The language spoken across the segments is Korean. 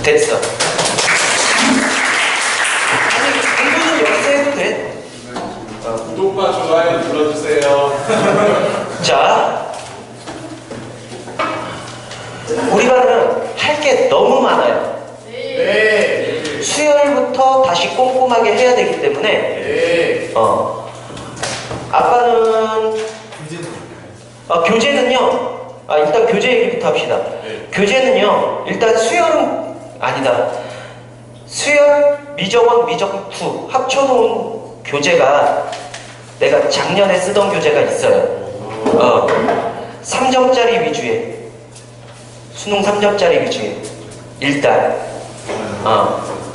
됐어. 아니, 이거는 여기서 해도 돼. 구독과 좋아요 눌러주세요. 자, 우리 반은 할 게 너무 많아요. 네. 수열부터 다시 꼼꼼하게 해야 되기 때문에 네. 아빠는 교재는요. 일단 교재 얘기부터 합시다. 네. 교재는요. 일단 수열은 아니다. 수열, 미적원, 미적투 합쳐놓은 교재가 내가 작년에 쓰던 교재가 있어요. 3점짜리 위주의 수능 3점짜리 위주의 일단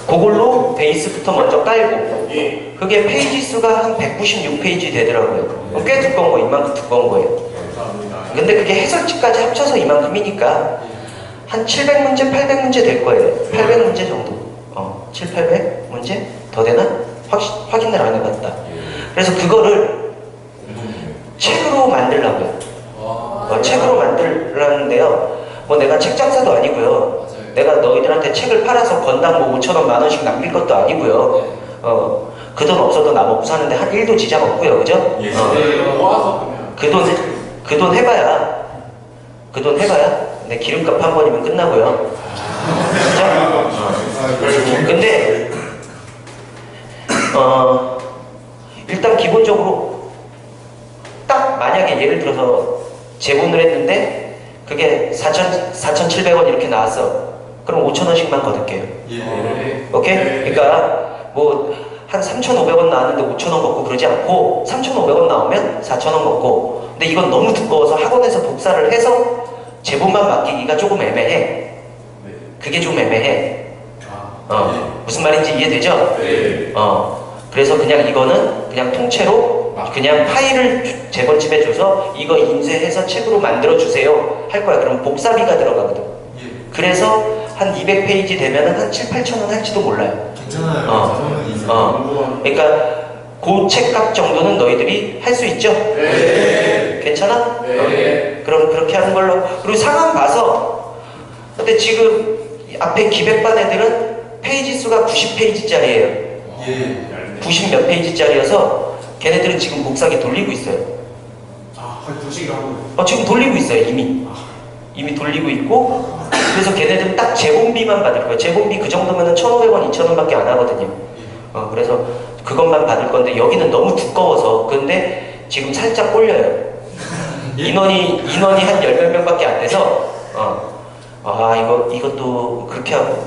그걸로 베이스부터 먼저 깔고 예. 그게 페이지 수가 한 196페이지 되더라고요. 꽤 두꺼운 거, 이만큼 두꺼운 거예요. 감사합니다. 근데 그게 해설지까지 합쳐서 이만큼이니까 한 700문제, 800문제 될 거예요. 800문제 정도. 7, 800문제? 더 되나? 확인을 안 해봤다. 그래서 그거를 책으로 만들려고요. 책으로 만들라는데요. 뭐 내가 책 작사도 아니고요. 내가 너희들한테 책을 팔아서 건당 뭐 5,000원, 만원씩 남길 것도 아니고요. 그 돈 없어도 나먹고 사는데 한 1도 지장 없고요. 그죠? 예. 모아서 그러면. 그 돈 해봐야 내 기름값 한 번이면 끝나고요. 그죠? 근데 일단 기본적으로 딱 만약에 예를 들어서 제본을 했는데 그게 4,700원 이렇게 나왔어. 그럼 5,000원씩만 거둘게요. 예. 오케이? 네. 그러니까 뭐 한 3,500원 나왔는데 5,000원 걷고 그러지 않고 3,500원 나오면 4,000원 걷고. 근데 이건 너무 두꺼워서 학원에서 복사를 해서 제본만 맡기기가 조금 애매해. 그게 좀 애매해. 무슨 말인지 이해되죠? 네. 그래서 그냥 이거는 그냥 통째로 그냥 파일을 제본집에 줘서 이거 인쇄해서 책으로 만들어 주세요 할 거야. 그럼 복사비가 들어가거든. 그래서 한 200페이지 되면은 한 7, 8천 원 할지도 몰라요. 괜찮아요. 그러니까 그 책값 정도는 너희들이 할 수 있죠? 네. 괜찮아? 네. 그럼 그렇게 하는 걸로. 그리고 상황 봐서. 근데 지금 앞에 기백반 애들은 페이지 수가 90페이지짜리예요. 90 몇 페이지짜리여서 걔네들은 지금 복사기 돌리고 있어요. 거의 2시간. 지금 돌리고 있어요. 이미 돌리고 있고. 그래서 걔네들은 딱 제본비만 받을 거예요. 제본비 그 정도면은 1,500원, 2,000원밖에 안 하거든요. 그래서 그것만 받을 건데 여기는 너무 두꺼워서. 근데 지금 살짝 꼴려요. 인원이 한 10몇 명밖에 안 돼서 이것도 그렇게 하고.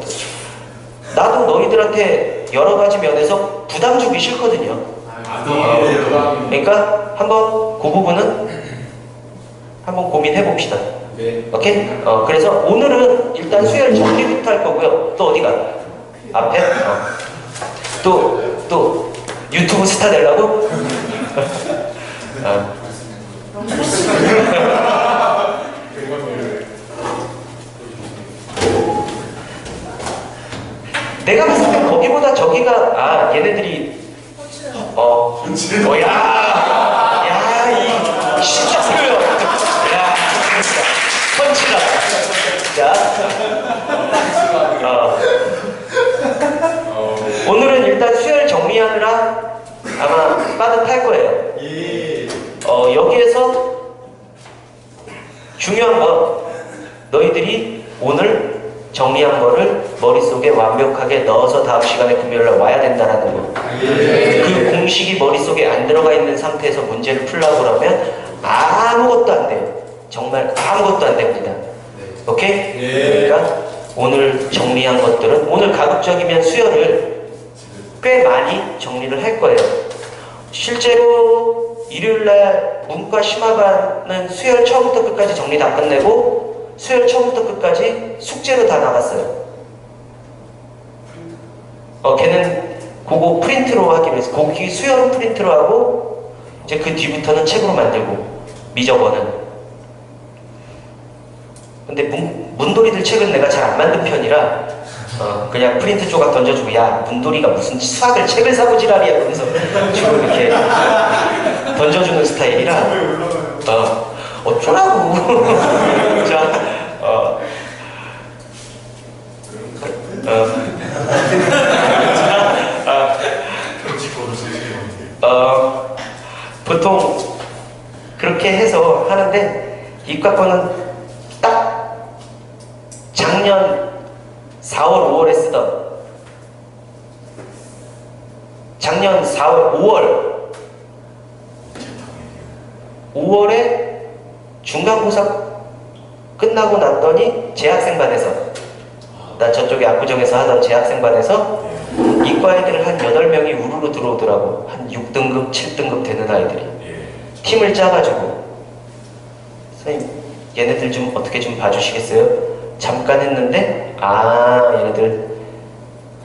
나도 너희들한테 여러 가지 면에서 부담 주기 싫거든요. 그러니까 한번 그 부분은 한번 고민해 봅시다. 네. 오케이? 그래서 오늘은 일단 수열 정리부터 할 거고요. 또 어디가? 앞에? 또 유튜브 스타 되려고? 내가 봤을 때 거기보다 저기가 얘네들이 이 진짜 표현. 펀치다. 자, 오늘은 일단 수열 정리하느라 아마 빠듯할 거예요. 여기에서 중요한 건 너희들이 오늘 정리한 거를 머릿속에 완벽하게 넣어서 다음 시간에 금요일날 와야 된다는 거. 그 공식이 머릿속에 안 들어가 있는 상태에서 문제를 풀라고 그러면 아무것도 안 돼요. 정말 아무것도 안 됩니다. 오케이? 그러니까 오늘 정리한 것들은 오늘 가급적이면 수열을 꽤 많이 정리를 할 거예요. 실제로 일요일날 문과 심화반은 수열 처음부터 끝까지 정리 다 끝내고 수열 처음부터 끝까지 숙제로 다 나갔어요. 걔는 그거 프린트로 하기로 했어. 거기 수열은 프린트로 하고 이제 그 뒤부터는 책으로 만들고 미적어는. 근데 문돌이들 책은 내가 잘 안 만든 편이라 그냥 프린트 조각 던져주고 야 문돌이가 무슨 수학을 책을 사고 지랄이야 그러면서 주로 이렇게 던져주는 스타일이라 어쩌라고. 자, 육각권은 딱 작년 4월, 5월에 쓰던 작년 4월, 5월에 중간고사 끝나고 났더니 재학생반에서 나 저쪽에 압구정에서 하던 재학생반에서 이과 애들 한 8명이 우르르 들어오더라고. 한 6등급, 7등급 되는 아이들이. 팀을 짜가지고 선생님 얘네들 좀 어떻게 좀 봐주시겠어요? 잠깐 했는데 얘네들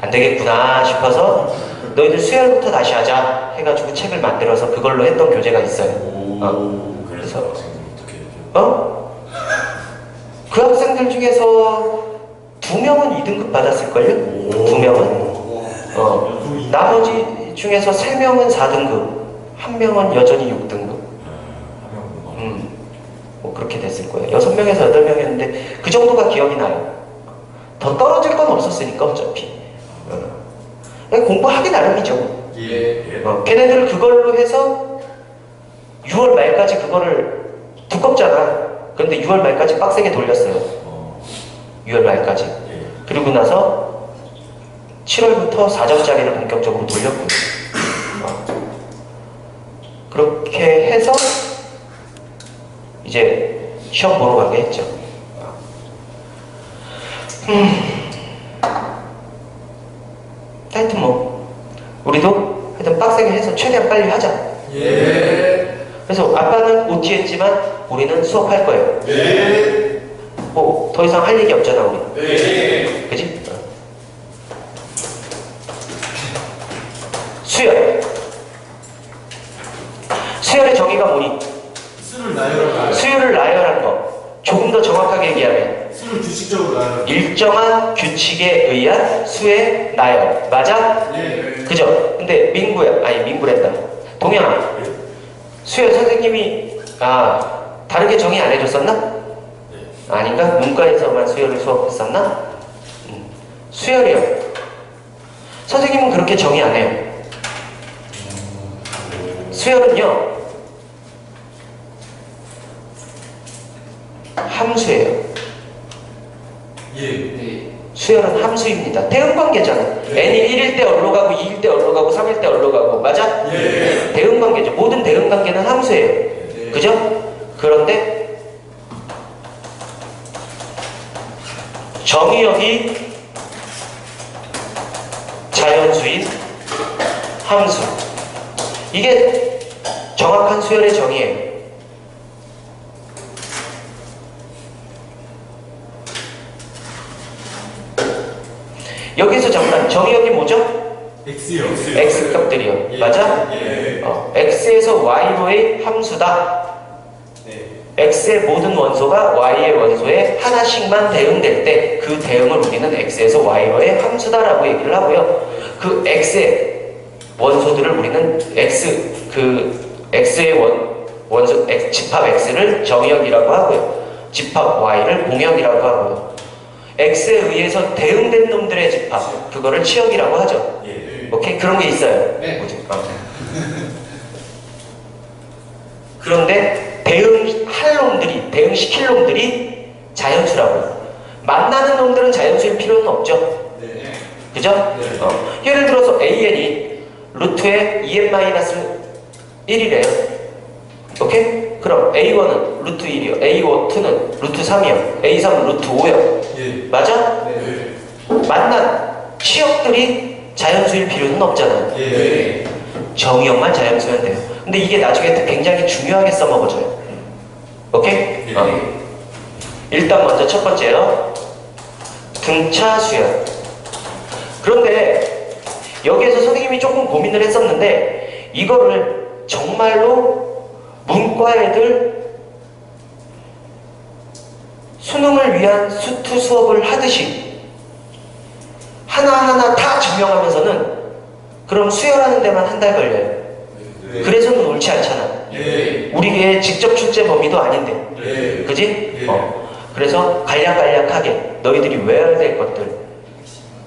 안 되겠구나 싶어서 너희들 수혈부터 다시 하자 해가지고 책을 만들어서 그걸로 했던 교재가 있어요. 그래서 학생들 어떻게 해야죠? 그 학생들 중에서 2명은 2등급 받았을걸요? 2명은? 나머지 중에서 3명은 4등급, 1명은 여전히 6등급. 뭐 그렇게 됐을 거예요. 6명에서 8명이었는데 그 정도가 기억이 나요. 더 떨어질 건 없었으니까 어차피. 공부하기 나름이죠. 걔네들 그걸로 해서 6월 말까지 그거를 두껍잖아. 그런데 6월 말까지 빡세게 돌렸어요. 6월 말까지. 그리고 나서 7월부터 4점짜리를 본격적으로 돌렸고요. 그렇게 해서 이제 시험 보러 가게 했죠. 하여튼 뭐 우리도 하여튼 빡세게 해서 최대한 빨리 하자. 그래서 아빠는 OT 했지만 우리는 수업할 거예요. 뭐 더 이상 할 얘기 없잖아 우리. 그지? 수혈. 수혈의 정의가 뭐니? 수혈을 나열한 거. 조금 더 정확하게 얘기하면 술을 규칙적으로 나요. 일정한 규칙에 의한 수의 나열. 맞아? 그죠? 근데 민구랬다. 동현아, 수혈 선생님이 다르게 정의 안 해줬었나? 아닌가? 문과에서만 수혈을 수업했었나? 수혈이요. 선생님은 그렇게 정의 안 해요. 수혈은요 함수예요. 수열은 함수입니다. 대응관계잖아. n이 1일 때 어디로 가고 2일 때 어디로 가고 3일 때 어디로 가고 맞아? 대응관계죠. 모든 대응관계는 함수예요. 그죠? 그런데 정의역이 자연수인 함수. 이게 정확한 수열의 정의예요. 여기서 잠깐 정의역이 뭐죠? X요. X값들이요. 맞아? X에서 Y로의 함수다. X의 모든 원소가 Y의 원소에 하나씩만 대응될 때 그 대응을 우리는 X에서 Y로의 함수다라고 얘기를 하고요. 그 X의 원소들을 우리는 X의 원소 집합 X를 정의역이라고 하고요. 집합 Y를 공역이라고 하고요. X에 의해서 대응된 놈들의 집합, 그거를 치역이라고 하죠. 오케이? 그런 게 있어요. 그런데 대응할 놈들이, 대응시킬 놈들이 자연수라고요. 만나는 놈들은 자연수일 필요는 없죠. 그죠? 예를 들어서 AN이 루트의 2n-1이래요. 오케이? 그럼 A1은 루트 1이요. A2는 루트 3이요. A3은 루트 5요. 맞아? 만난 치역들이 자연수일 필요는 없잖아요. 정의역만 자연수면 돼요. 근데 이게 나중에 굉장히 중요하게 써먹어져요. 오케이? 일단 먼저 첫 번째요. 등차 수열. 그런데 여기에서 선생님이 조금 고민을 했었는데 이거를 정말로 문과 애들 수능을 위한 수투 수업을 하듯이 하나하나 다 증명하면서는 그럼 수혈하는 데만 한 달 걸려요. 그래서는 옳지 않잖아. 우리의 직접 출제 범위도 아닌데. 그지? 그래서 간략간략하게 너희들이 외워야 될 것들,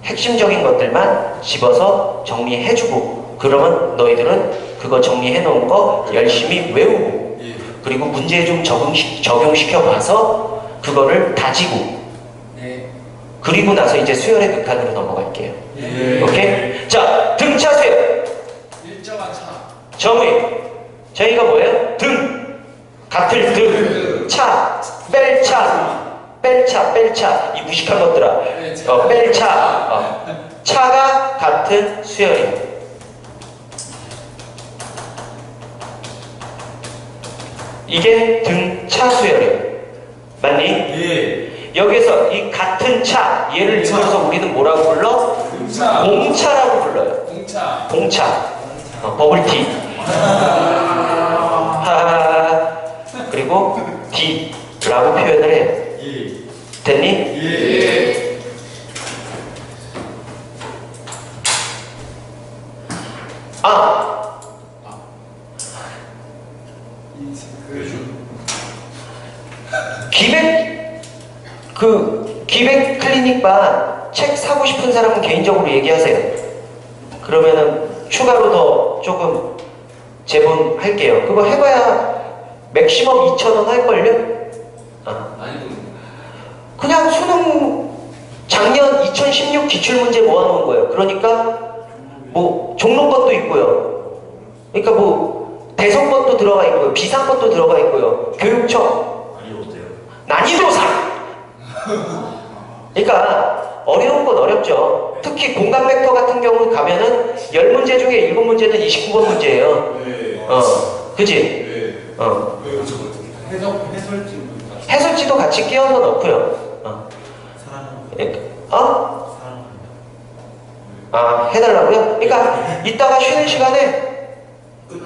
핵심적인 것들만 집어서 정리해주고, 그러면 너희들은 그거 정리해놓은 거 열심히 외우고, 그리고 문제에 좀 적용시켜 봐서 그거를 다지고 네. 그리고 나서 이제 수열의 극한으로 넘어갈게요. 네. 오케이? 자, 등차 수열. 일정한 차. 정의. 저희가 뭐예요? 등. 같을 등. 차. 뺄차. 뺄차. 뺄차. 이 무식한 것들아. 뺄차. 차가 같은 수열이에요. 이게 등차 수열이에요. 맞니? 예. 여기서 이 같은 차, 얘를 이끌어서 우리는 뭐라고 불러? 공차. 공차라고 불러요. 공차. 공차. 버블티. 하. 그리고 D라고 표현을 해요. 예. 됐니? 예. 아! 기백 클리닉반 책 사고 싶은 사람은 개인적으로 얘기하세요. 그러면은 추가로 더 조금 제본할게요. 그거 해봐야 맥시멈 2,000원 할걸요? 그냥 수능 작년 2016 기출문제 모아놓은 거예요. 그러니까 뭐 종로것도 있고요. 그러니까 뭐 대성것도 들어가 있고요. 비상것도 들어가 있고요. 교육청 난이도상. 그러니까 어려운 건 어렵죠. 특히 공간 벡터 같은 경우 가면은 10문제 중에 7문제는 29번 문제예요. 그지? 해설지도 같이 끼워서 넣고요. 해달라고요? 그러니까 이따가 쉬는 시간에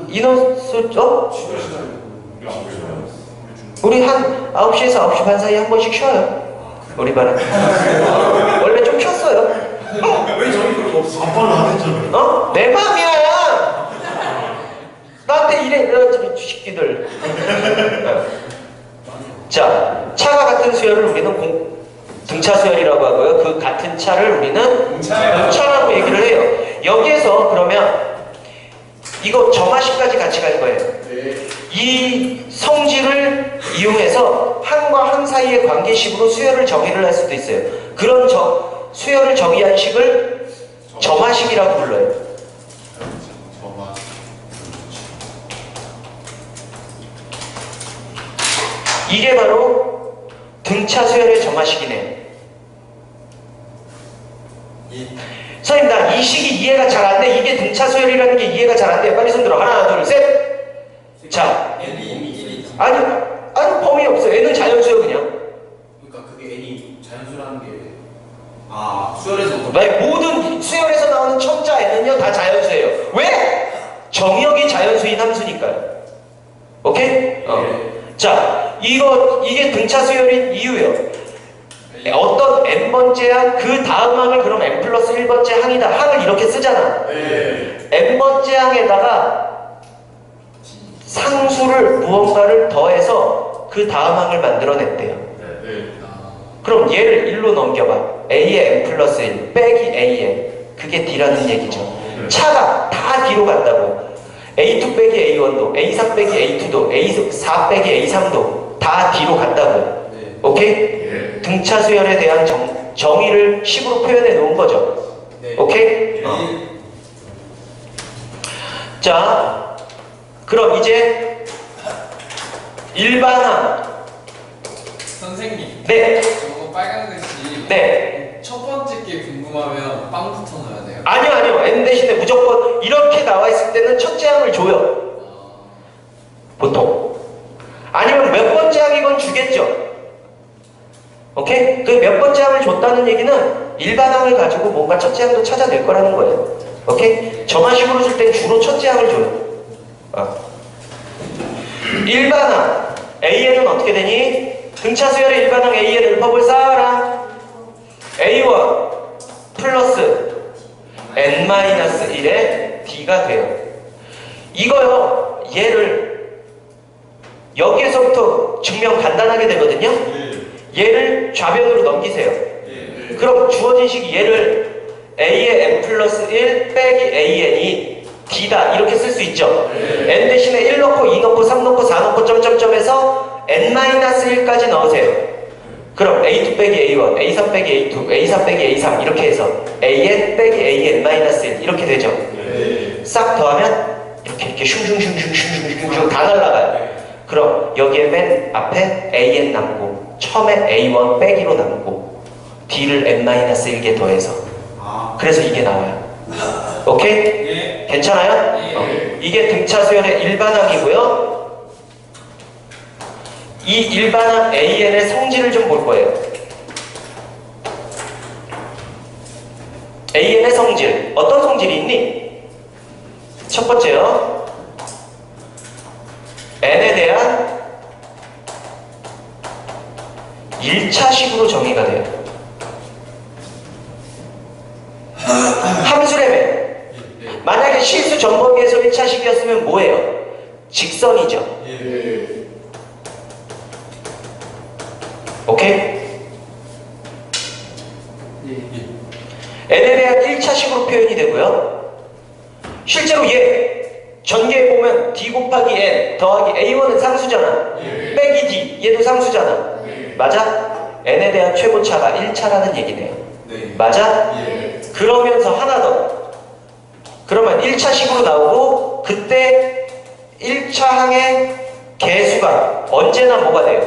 인원수 우리 한 9시에서 9시 반 사이에 한 번씩 쉬어요. 우리 반은 원래 좀 쉬었어요. 왜 저희 그런 없어? 아빠는 안 했잖아요. 내 맘이야. 나한테 이래 주식기들. 자, 차가 같은 수열을 우리는 등차 수열이라고 하고요. 그 같은 차를 우리는 공차라고 얘기를 해요. 여기에서 그러면 이거 점화식까지 같이 갈 거예요. 이 성질을 이용해서 한과 한 사이의 관계식으로 수열을 정의를 할 수도 있어요. 그런 수열을 정의한 식을 점화식이라고 불러요. 이게 바로 등차 수열의 점화식이네요. 선생님, 나 이 식이 이해가 잘 안 돼. 이게 등차 수열이라는 게 이해가 잘 안 돼. 빨리 손 들어. 하나, 둘, 셋. 자, 아니 범위 없어. N은 자연수요 그냥. 그러니까 그게 N이 자연수라는 게 수열에서 모든 수열에서 나오는 첨자 N은요 다 자연수예요. 왜? 정역이 자연수인 함수니까요. 오케이? 자, 이게 등차 수열인 이유예요. 어떤 n번째 항, 그 다음 항을 그럼 n 플러스 1번째 항이다. 항을 이렇게 쓰잖아. n번째 항에다가 상수를 무언가를 더해서 그 다음 항을 만들어냈대요. 그럼 얘를 1로 넘겨봐. a의 n 플러스 1 빼기 an. 그게 d라는 얘기죠. 차가 다 d로 간다고요. a2 빼기 a1도, a3 빼기 a2도, a4 빼기 a3도 다 d로 간다고요. 오케이? 등차 수열에 대한 정의를 식으로 표현해 놓은 거죠. 오케이? 자, 그럼 이제 일반항. 선생님. 네. 저거 빨간 글씨. 네. 첫 번째 게 궁금하면 빵부터 넣어야 돼요. 아니요. n 대신에 무조건 이렇게 나와 있을 때는 첫째 항을 줘요. 보통. 아니면 몇 번째 항이건 주겠죠. 오케이? 그 몇 번째 항을 줬다는 얘기는 일반 항을 가지고 뭔가 첫째 항도 찾아낼 거라는 거예요. 오케이? 점화식으로 쓸 땐 주로 첫째 항을 줘요. 일반 항 AN은 어떻게 되니? 등차 수열의 일반 항 AN을 읊어볼 사람. A1 플러스 n-1의 D가 돼요. 이거요, 얘를 여기에서부터 증명 간단하게 되거든요. 얘를 좌변으로 넘기세요. 그럼 주어진 식이 얘를 a의 n 플러스 1 빼기 an이 D다 이렇게 쓸 수 있죠. N 대신에 1 넣고 2 넣고 3 넣고 4 넣고 점점점에서 N-1까지 넣으세요. 그럼 A2 빼기 A1, A3 빼기 A2, A4 빼기 A3 이렇게 해서 AN 빼기 AN-1 이렇게 되죠. 싹 더하면 이렇게 슝슝슝슝슝슝슝 다 날라가요. 그럼 여기에 맨 앞에 AN 남고 처음에 A1 빼기로 남고 D를 N-1개 더해서 그래서 이게 나와요. 오케이? 예. 괜찮아요? 예. 이게 등차 수열의 일반항이고요. 이 일반항 AN의 성질을 좀 볼 거예요. AN의 성질 어떤 성질이 있니? 첫 번째요. N에 대한 1차식으로 정의가 돼요. 함수래매. 만약에 실수 전범위에서 1차식이었으면 뭐예요? 직선이죠. 오케이? N에 대한 1차식으로 표현이 되고요. 실제로 얘 전개해 보면 D 곱하기 N 더하기 A1은 상수잖아. 빼기 D 얘도 상수잖아. 맞아? N에 대한 최고차가 1차라는 얘기네요. 맞아? 그러면서 하나 더. 그러면 1차식으로 나오고 그때 1차항의 개수가 언제나 뭐가 돼요?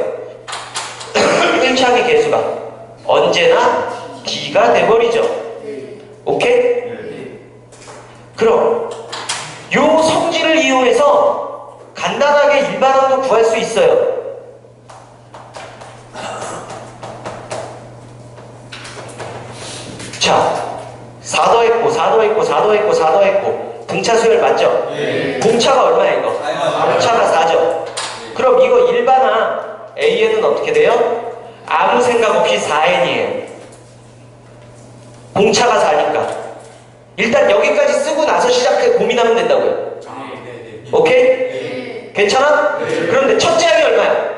1차항의 개수가 언제나 D가 돼버리죠. 오케이? 그럼 요 성질을 이용해서 간단하게 일반항도 구할 수 있어요. 자, 4 더했고 4 더했고 4 더했고 4 더했고 등차 수열 맞죠? 공차가 얼마야 이거? 공차가 4죠? 그럼 이거 일반항 AN은 어떻게 돼요? 아무 생각 없이 4N이에요. 공차가 4니까 일단 여기까지 쓰고 나서 시작해 고민하면 된다고요. 오케이? 괜찮아? 그런데 첫째 항이 얼마야?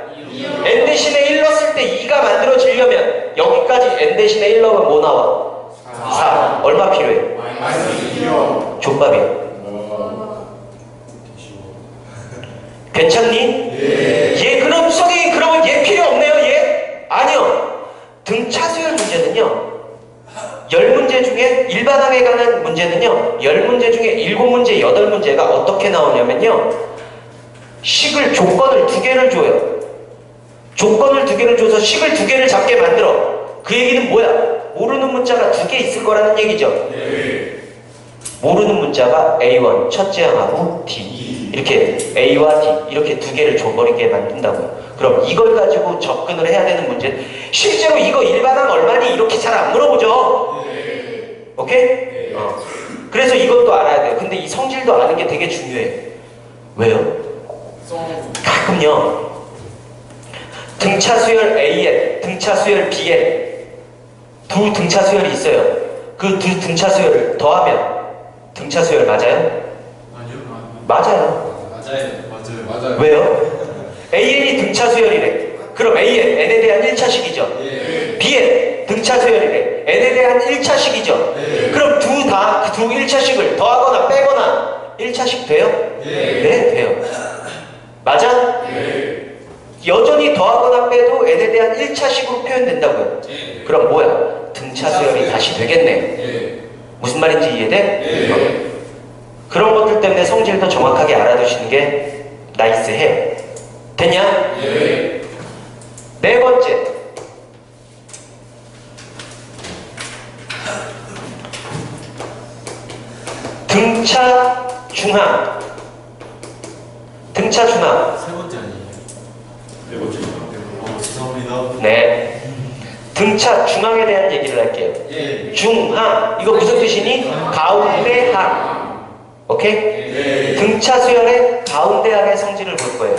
N 대신에 1 넣었을 때 2가 만들어지려면 여기까지 N 대신에 1 넣으면 뭐 나와? 4. 얼마 필요해? 족밥이야. 괜찮니? 얘 그럼 수석이 그러면 얘 필요 없네요 얘? 아니요. 등차 수열 문제는요 10문제 중에 일반항에 관한 문제는요 10문제 중에 7문제 8문제가 어떻게 나오냐면요 식을 조건을 2개를 줘요. 조건을 2개를 줘서 식을 2개를 잡게 만들어. 그 얘기는 뭐야? 모르는 문자가 2개 있을 거라는 얘기죠. 모르는 문자가 A1 첫째 항하고 D 이렇게 A와 D 이렇게 2개를 줘버리게 만든다고요. 그럼 이걸 가지고 접근을 해야 되는 문제. 실제로 이거 일반항 얼마니? 이렇게 잘 안 물어보죠. 오케이? 그래서 이것도 알아야 돼요. 근데 이 성질도 아는 게 되게 중요해. 왜요? 가끔요 등차 수열 AN, 등차 수열 BN 두 등차 수열이 있어요. 그 두 등차 수열을 더하면 등차 수열 맞아요? 맞아요. 맞아요. 왜요? AN이 등차 수열이래. 그럼 AN, N에 대한 1차식이죠. BN, 등차 수열이래. N에 대한 1차식이죠. 그럼 두 1차식을 더하거나 빼거나 1차식 돼요? 네, 돼요. 맞아? 여전히 더하거나 빼도 N에 대한 1차식으로 표현된다고요. 그럼 뭐야? 등차 수열이 다시 되겠네. 무슨 말인지 이해돼? 그런 것들 때문에 성질도 정확하게 알아두시는 게 나이스해요. 됐냐? 네 번째. 등차 중항. 등차 중항. 세 번째 아니에요? 네 번째. 죄송합니다. 네. 등차 중항에 대한 얘기를 할게요. 중항. 이거 무슨 뜻이니? 가운데 항. 오케이? 등차 수열의 가운데 항의 성질을 볼 거예요.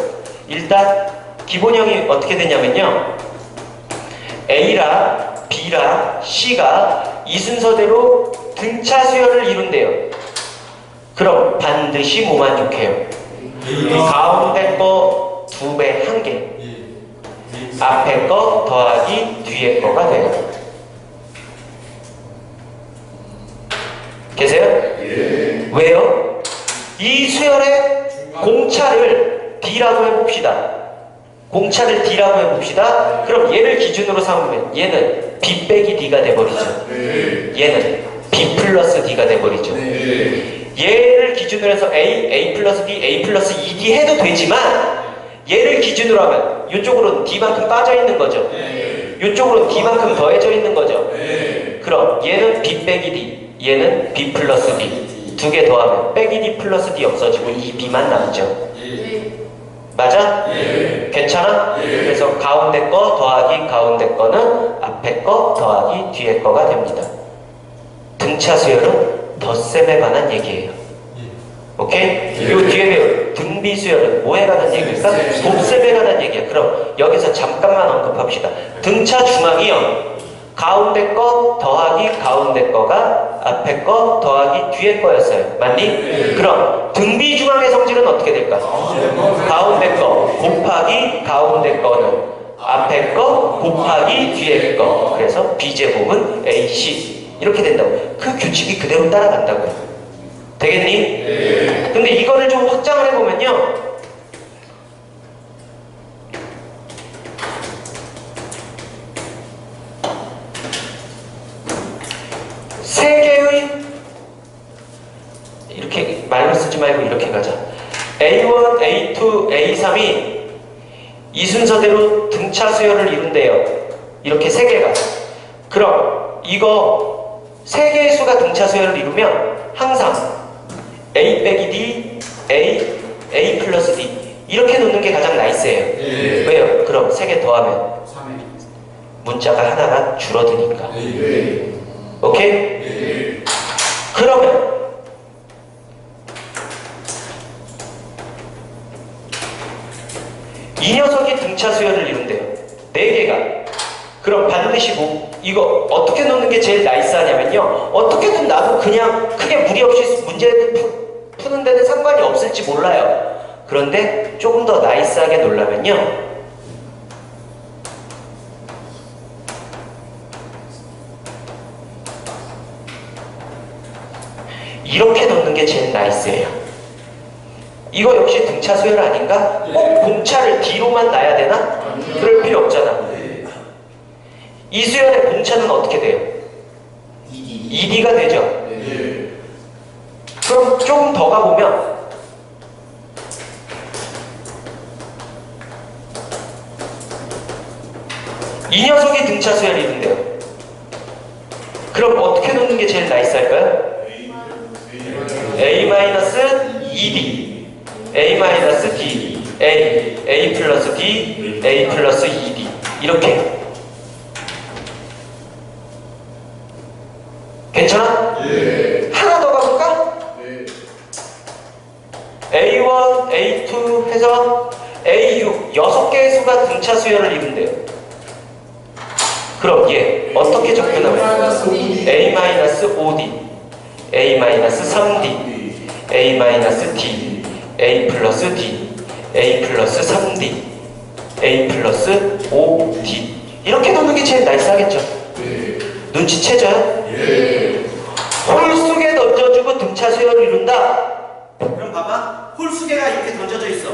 일단 기본형이 어떻게 되냐면요. A랑 B랑 C가 이 순서대로 등차 수열을 이룬대요. 그럼 반드시 뭐만 좋게요? 가운데 거 2배 1개. 앞에 거 더하기 뒤에 거가 돼요. 계세요? 왜요? 이 수열의 공차를 D라고 해봅시다. 공차를 D라고 해봅시다. 그럼 얘를 기준으로 삼으면 얘는 B 빼기 D가 돼버리죠. 얘는 B 플러스 D가 돼버리죠. 얘를 기준으로 해서 A 플러스 D, A 플러스 2D 해도 되지만 얘를 기준으로 하면 이쪽으로는 D만큼 빠져있는 거죠. 이쪽으로는 D만큼 더해져 있는 거죠. 그럼 얘는 B 빼기 D, 얘는 B 플러스 D. 두 개 더하면 빼기 D 플러스 D 없어지고 이 B만 남죠. 맞아? 괜찮아? 그래서 가운데 거 더하기 가운데 거는 앞에 거 더하기 뒤에 거가 됩니다. 등차 수열은 덧셈에 관한 얘기예요. 오케이? 요 뒤에 배울 등비 수열은 뭐에 관한 얘기일까? 곱셈에 관한 얘기야. 그럼 여기서 잠깐만 언급합시다. 등차 중앙이요. 가운데 거 더하기 가운데 거가 앞에 거 더하기 뒤에 거였어요. 맞니? 그럼 등비 중앙의 성질은 어떻게 될까? 가운데 거 곱하기 가운데 거는 앞에 거 곱하기 뒤에 거. 그래서 B제곱은 AC 이렇게 된다고. 그 규칙이 그대로 따라간다고요. 되겠니? 근데 이거를 좀 확장을 해보면요. 세 개의 이렇게 말로 쓰지 말고 이렇게 가자. A1, A2, A3이 이 순서대로 등차 수열을 이룬대요. 이렇게 세 개가. 그럼 이거 세 개의 수가 등차 수열을 이루면 항상 A 빼기 D, A 플러스 D 이렇게 놓는 게 가장 나이스해요. 왜요? 그럼 세 개 더하면 3회. 문자가 하나가 줄어드니까. 오케이? 그러면 이 녀석이 등차 수열을 이룬대요. 네 개가. 그럼 반드시 이거 어떻게 놓는 게 제일 나이스하냐면요. 어떻게든 나도 그냥 크게 무리 없이 문제를 푸는 데는 상관이 없을지 몰라요. 그런데 조금 더 나이스하게 놓으려면요. 이렇게 놓는 게 제일 나이스해요. 이거 역시 등차 수열 아닌가? 꼭 공차를 D로만 놔야 되나? 그럴 필요 없잖아. 이 수열의 공차는 어떻게 돼요? 2D가 되죠? 그럼 조금 더 가보면 이 녀석이 등차 수열이 있는데요. 그럼 어떻게 놓는 게 제일 나이스할까요? A-2D A-D A 플러스 D A 플러스 2D 이렇게. 괜찮아? 하나 더 가볼까? A1, A2 해서 A6 6개의 수가 등차 수열을 이룬대요. 그럼 얘 어떻게 적혀나와요? A-5D A-3D A-D A 플러스 D A 플러스 3D A 플러스 5D 이렇게 놓는 게 제일 나이스하겠죠? 눈치채져요? 홀 속에 던져주고 등차 수열을 이룬다. 그럼 봐봐. 홀 수계가 이렇게 던져져 있어.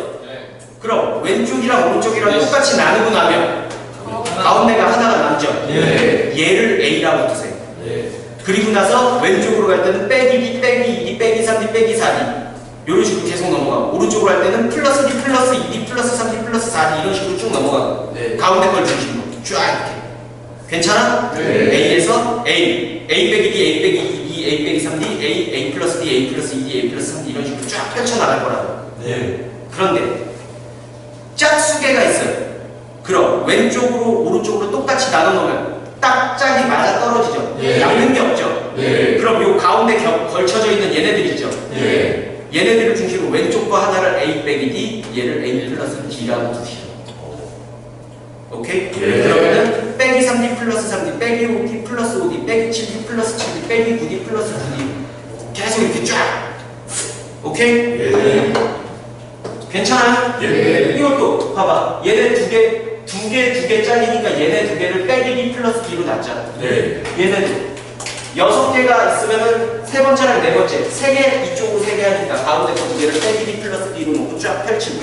그럼 왼쪽이랑 오른쪽이랑 똑같이 나누고 나면 가운데가 하나가 남죠. 얘를 A라고 두세요. 그리고 나서 왼쪽으로 갈 때는 빼기 D, 빼기 2D, 빼기 3D, 빼기 4D 이런 식으로 계속 넘어가고, 오른쪽으로 할 때는 플러스 D, 플러스 2D, 플러스 3D, 플러스 4D 이런 식으로 쭉 넘어가고, 가운데 걸 중심으로 쫙 이렇게. 괜찮아? A에서 A 빼기 D, A 빼기 2D, A 빼기 3D, A 플러스 D, A 플러스 2D, A 플러스 3D 이런 식으로 쫙 펼쳐나갈 거라고. 그런데 짝수계가 있어요. 그럼 왼쪽으로 오른쪽으로 똑같이 나눠 놓으면 딱 짝이 맞아 떨어지죠. 남는 게 없죠. 그럼 요 가운데 걸쳐져 있는 얘네들이죠. 얘네들을 중심으로 왼쪽 거 하나를 A 빼기 D, 얘를 A 플러스 D라고 두시죠. 오케이? 그러면은 빼기 3D 플러스 3D, 빼기 5D 플러스 5D, 빼기 7D 플러스 7D, 빼기 9D 플러스 9D 계속 이렇게 쫙. 오케이? 괜찮아요? 이것도 봐봐. 얘네 두 개 짝이니까 얘네 두 개를 빼기 D 플러스 D로 놨잖아. 얘네도 6개가 있으면은 세 번째랑 네 번째 3개 이쪽으로 3개 하니까 가운데 거 2개를 빼기 B 플러스 B로 놓고 쫙 펼치고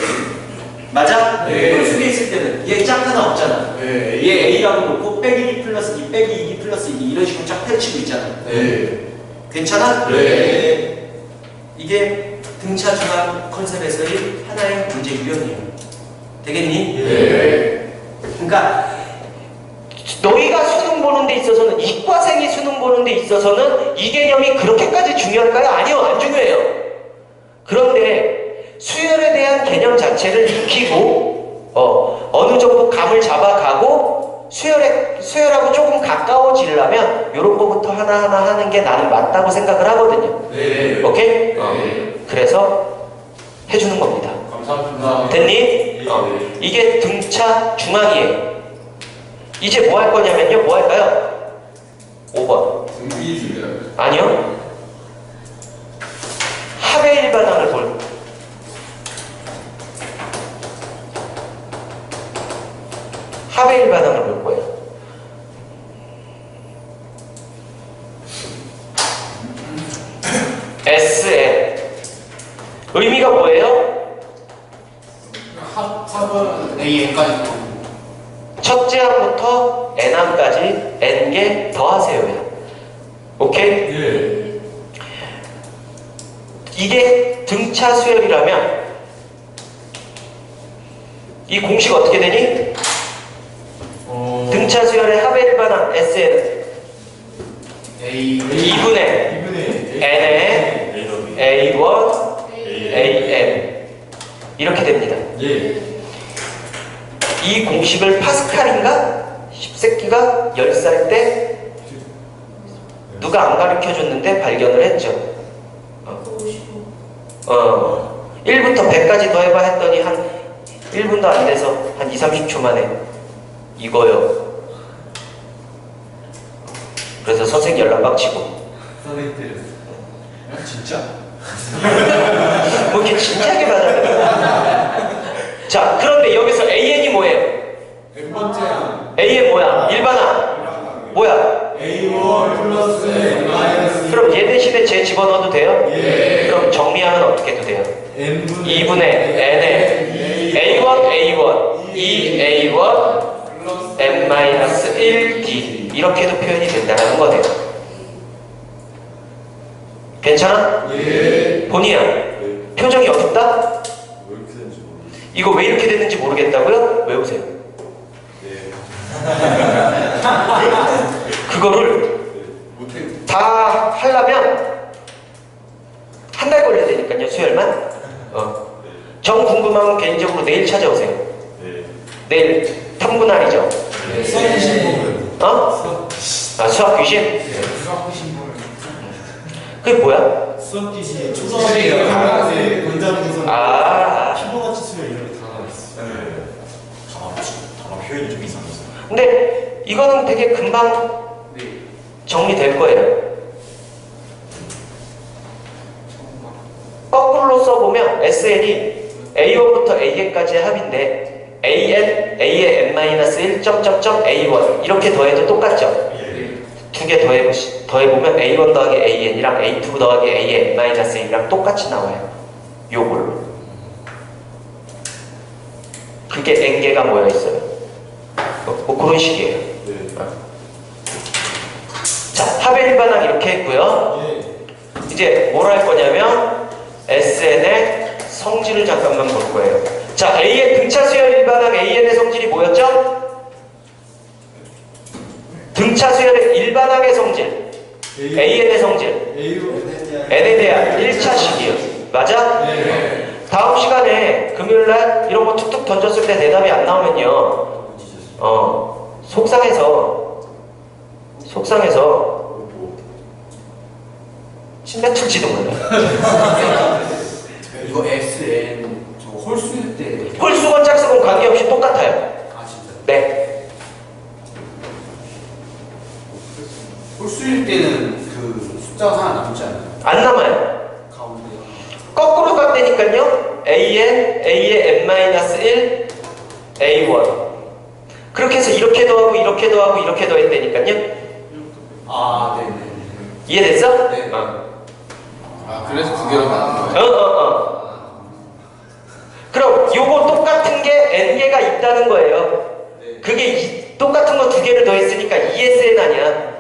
맞아? 네. 홀수에 있을 때는 얘 짝 하나 없잖아. 네. 얘 A라고 놓고 빼기 B 플러스 B 빼기 2B 플러스 2 이런 식으로 쫙 펼치고 있잖아. 네. 괜찮아? 네. 이게 등차 중앙 컨셉에서의 하나의 문제 유형이에요. 되겠니? 네. 그러니까 너희가 수능 보는 데 있어서는 이과생이 수능 보는 데 있어서는 이 개념이 그렇게까지 중요할까요? 아니요, 안 중요해요. 그런데 수열에 대한 개념 자체를 익히고 어느 정도 감을 잡아가고 수열하고 조금 가까워지려면 이런 거부터 하나하나 하는 게 나는 맞다고 생각을 하거든요. 네. 오케이? 네. 그래서 해주는 겁니다. 감사합니다. 됐니? 이게 등차 중앙이에요. 이제 뭐 할 거냐면요. 뭐 할까요? 5번. 등비입니다. 아니요. 합의 일반항을 합의 일반항을 볼 거예요. SN 의미가 뭐예요? 합은 AN까지. 첫째 항부터 n항까지 n개 더하세요야. 오케이? 예. 이게 등차 수열이라면 이 공식 어떻게 되니? 등차 수열의 합의 일반항 SN A. 2분의 n의 A1 AM 이렇게 됩니다. 예. 이 공식을 파스칼인가? 10세기가 10살 때 누가 안 가르쳐줬는데 발견을 했죠. 1부터 100까지 더해봐 했더니 한 1분도 안 돼서 한 2, 30초 만에 이거요. 그래서 선생님 연락 빡치고 선생님 때렸어. 진짜? 뭐 이렇게 진지하게 말하는 자, 그런데 여기서 AN이 뭐예요? N번째. AN 뭐야? 일반항 뭐야? A1 플러스 N 마이너스 그럼 얘 대신에 제 집어넣어도 돼요? 예. 그럼 정리하면 어떻게 해도 돼요? N분의 2분의 n에 A1, 2A1, N-1D 이렇게도 표현이 된다는 거네요. 괜찮아? 예. 본이야. 표정이 어둡다? 왜 이렇게 되는지 모르겠어요. 이거 왜 이렇게 됐는지 모르겠다고요? 외우세요. 예. 그거를 못해. 다 하려면 한 달 걸려야 되니까요, 수혈만. 정 궁금하면 개인적으로 내일 찾아오세요. 예. 내일 탐구날이죠. 수학 귀신 보면. 어? 아, 수학 귀신? 수학 신분. 그게 뭐야? 수학 귀신이 초등학생이 초등학생 문장 구성. 아. 피보나치 수열 이런 게 다 나와있어. 네. 단어 표현이 좀 이상해서. 근데 이거는 되게 금방 네. 정리될 거예요. 거꾸로 써보면 SN이 A1부터 AN까지의 합인데 AN, A의 N-1, A1 이렇게 더해도 똑같죠? 예. 두 개 더해보면 A1 더하기 AN이랑 A2 더하기 AN-1이랑 똑같이 나와요. 요걸로. 그게 N개가 모여있어요. 뭐 그런 식이에요. 네. 자, 합의 일반항 이렇게 했고요. 예. 이제 뭘 할 거냐면 SN의 성질을 잠깐만 볼 거예요. 자, A의 등차 수열 일반항 AN의 성질이 뭐였죠? 등차 수열의 일반항의 성질 AN의 성질 N에 대한 1차식이에요. 맞아? 네. 다음 시간에 금요일날 이런 거 툭툭 던졌을 때 대답이 안 나오면요 속상해서 침대 틀지도 몰라요. 이거 SN 저 홀수일 때. 홀수건 짝수건 관계없이 똑같아요. 아 진짜. 네. 홀수일 때는 그 숫자가 하나 남지 않아요? 안 남아요. 가운데. 거꾸로 갔다니까요. AN, A의 N-1, A1. 그렇게 해서 이렇게 더하고 이렇게 더하고 이렇게 더했다니까요. 아 네네. 이해됐어? 네. 아, 그래서 두 개로 나눈 거예요? 그럼 요거 똑같은 게 n개가 있다는 거예요. 네. 그게 똑같은 거 두 개를 더했으니까 2SN 아니야.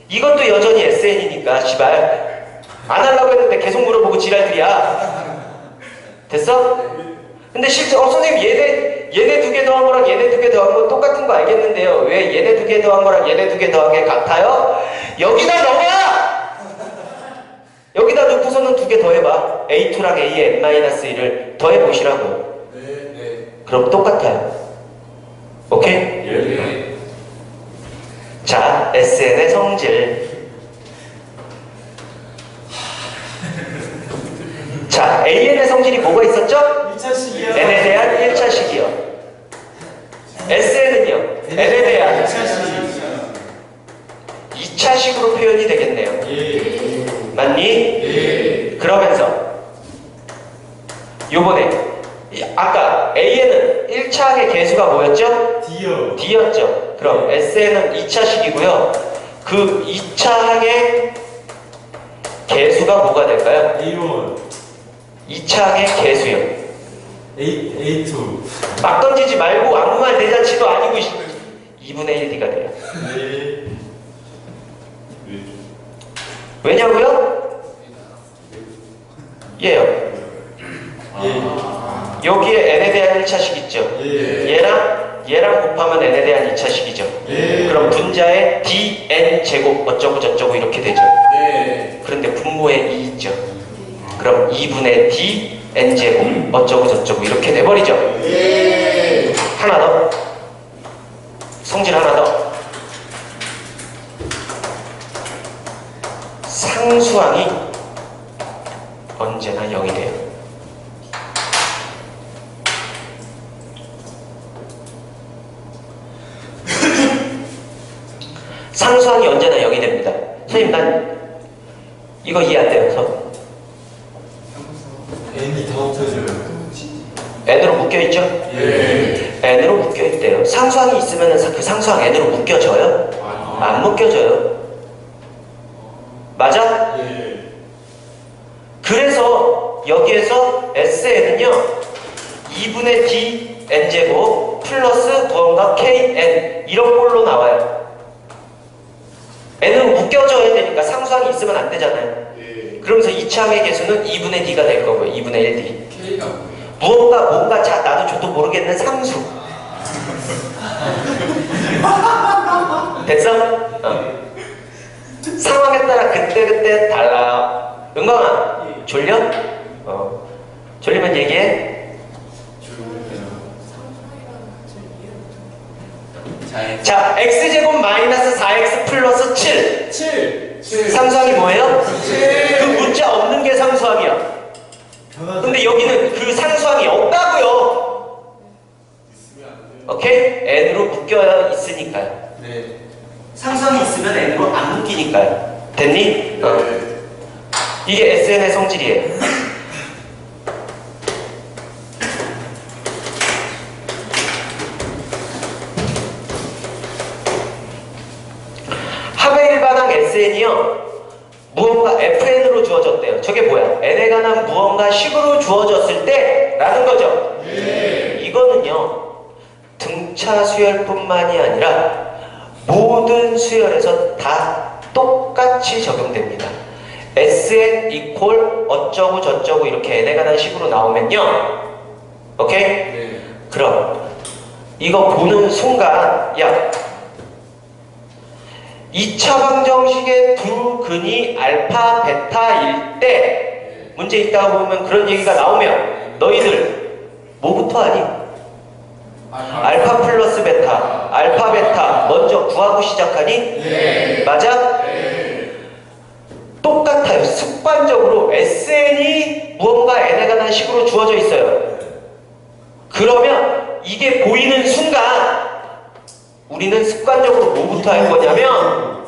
이것도 여전히 SN이니까 시발 안 하려고 했는데 계속 물어보고 지랄들이야. 됐어? 근데 실제 선생님 얘네 두 개 더한 거랑 얘네 두 개 더한 거 똑같은 거 알겠는데요. 왜 얘네 두 개 더한 거랑 얘네 두 개 더한 게 같아요? 여기다 넣어봐! 여기다 넣고서는 두 개 더해봐. A2랑 A의 n-1을 더해보시라고요. 네. 그럼 똑같아요. 오케이? 예. 자, SN의 성질. 자, AN의 성질이 뭐가 있었죠? 2차식이요. n에 대한 1차식이요. SN은요? n에 대한 2차식으로 표현이 되겠네요. 예. 맞니? 예. 그러면서 요번에 아까 AN은 1차항의 개수가 뭐였죠? D요. D였죠. 그럼 SN은 2차식이고요. 그 2차항의 개수가 뭐가 될까요? A1. 2차항의 개수요. A2. 막 던지지 말고 아무 말 대잔치도 아니고 2분의 1 D가 돼요. 네. 왜냐고요? 얘요. 예. 여기에 n에 대한 1차식 있죠. 예. 얘랑 곱하면 n에 대한 2차식이죠. 예. 그럼 분자에 dn 제곱 어쩌고 저쩌고 이렇게 되죠. 네. 그런데 분모에 2 있죠. 그럼 2분의 dn 제곱 어쩌고 저쩌고 이렇게 돼버리죠. 하나 더. 성질 하나 더. 상수항이 언제나 0이 돼요. 상수항이 언제나 0이 됩니다. 선생님 난 이거 이해 안 돼요. N이 다 없어져요. n으로 묶여있죠? 예. n으로 묶여있대요. 상수항이 있으면 그 상수항 n으로 묶여져요? 안 묶여져요. 맞아? 예. 그래서 여기에서 SN은요 2분의 D N제곱 플러스 무언가 KN 이런 꼴로 나와요. N은 묶여져야 되니까 상수항이 있으면 안 되잖아요. 그러면서 2차항의 개수는 2분의 D가 될 거고요. 2분의 1D. K가 뭐예요? 뭔가 나도 저도 모르겠는 상수. 됐어? 상황에 따라 그때그때 달라요. 은광아, 졸려? 졸리면 얘기해. 자, x제곱 마이너스 4x 플러스 7. 7. 상수항이 뭐예요? 그 문자 없는 게 상수항이야. 근데 여기는 그 상수항이 없다고요. 오케이? n으로 묶여 있으니까요. 네. 상수항이 있으면 n으로 안 묶이니까요. 됐니? 이게 SN의 성질이에요. 합의 일반항 SN이요 무언가 FN으로 주어졌대요. 저게 뭐야? n에 관한 무언가 식으로 주어졌을 때 라는 거죠. 이거는요 등차 수열뿐만이 아니라 모든 수열에서 다 똑같이 적용됩니다. SN 이퀄 어쩌고 저쩌고 이렇게 n에 관한 식으로 나오면요 오케이? 네. 그럼 이거 보는 순간 야 2차 방정식의 두 근이 알파 베타일 때 문제 있다고 보면 그런 얘기가 나오면 너희들 뭐부터 하니? 알파 플러스 베타, 알파 베타 먼저 구하고 시작하니? 맞아? 똑같아요. 습관적으로 SN이 무언가 n에 관한 식으로 주어져 있어요. 그러면 이게 보이는 순간 우리는 습관적으로 뭐부터 할 거냐면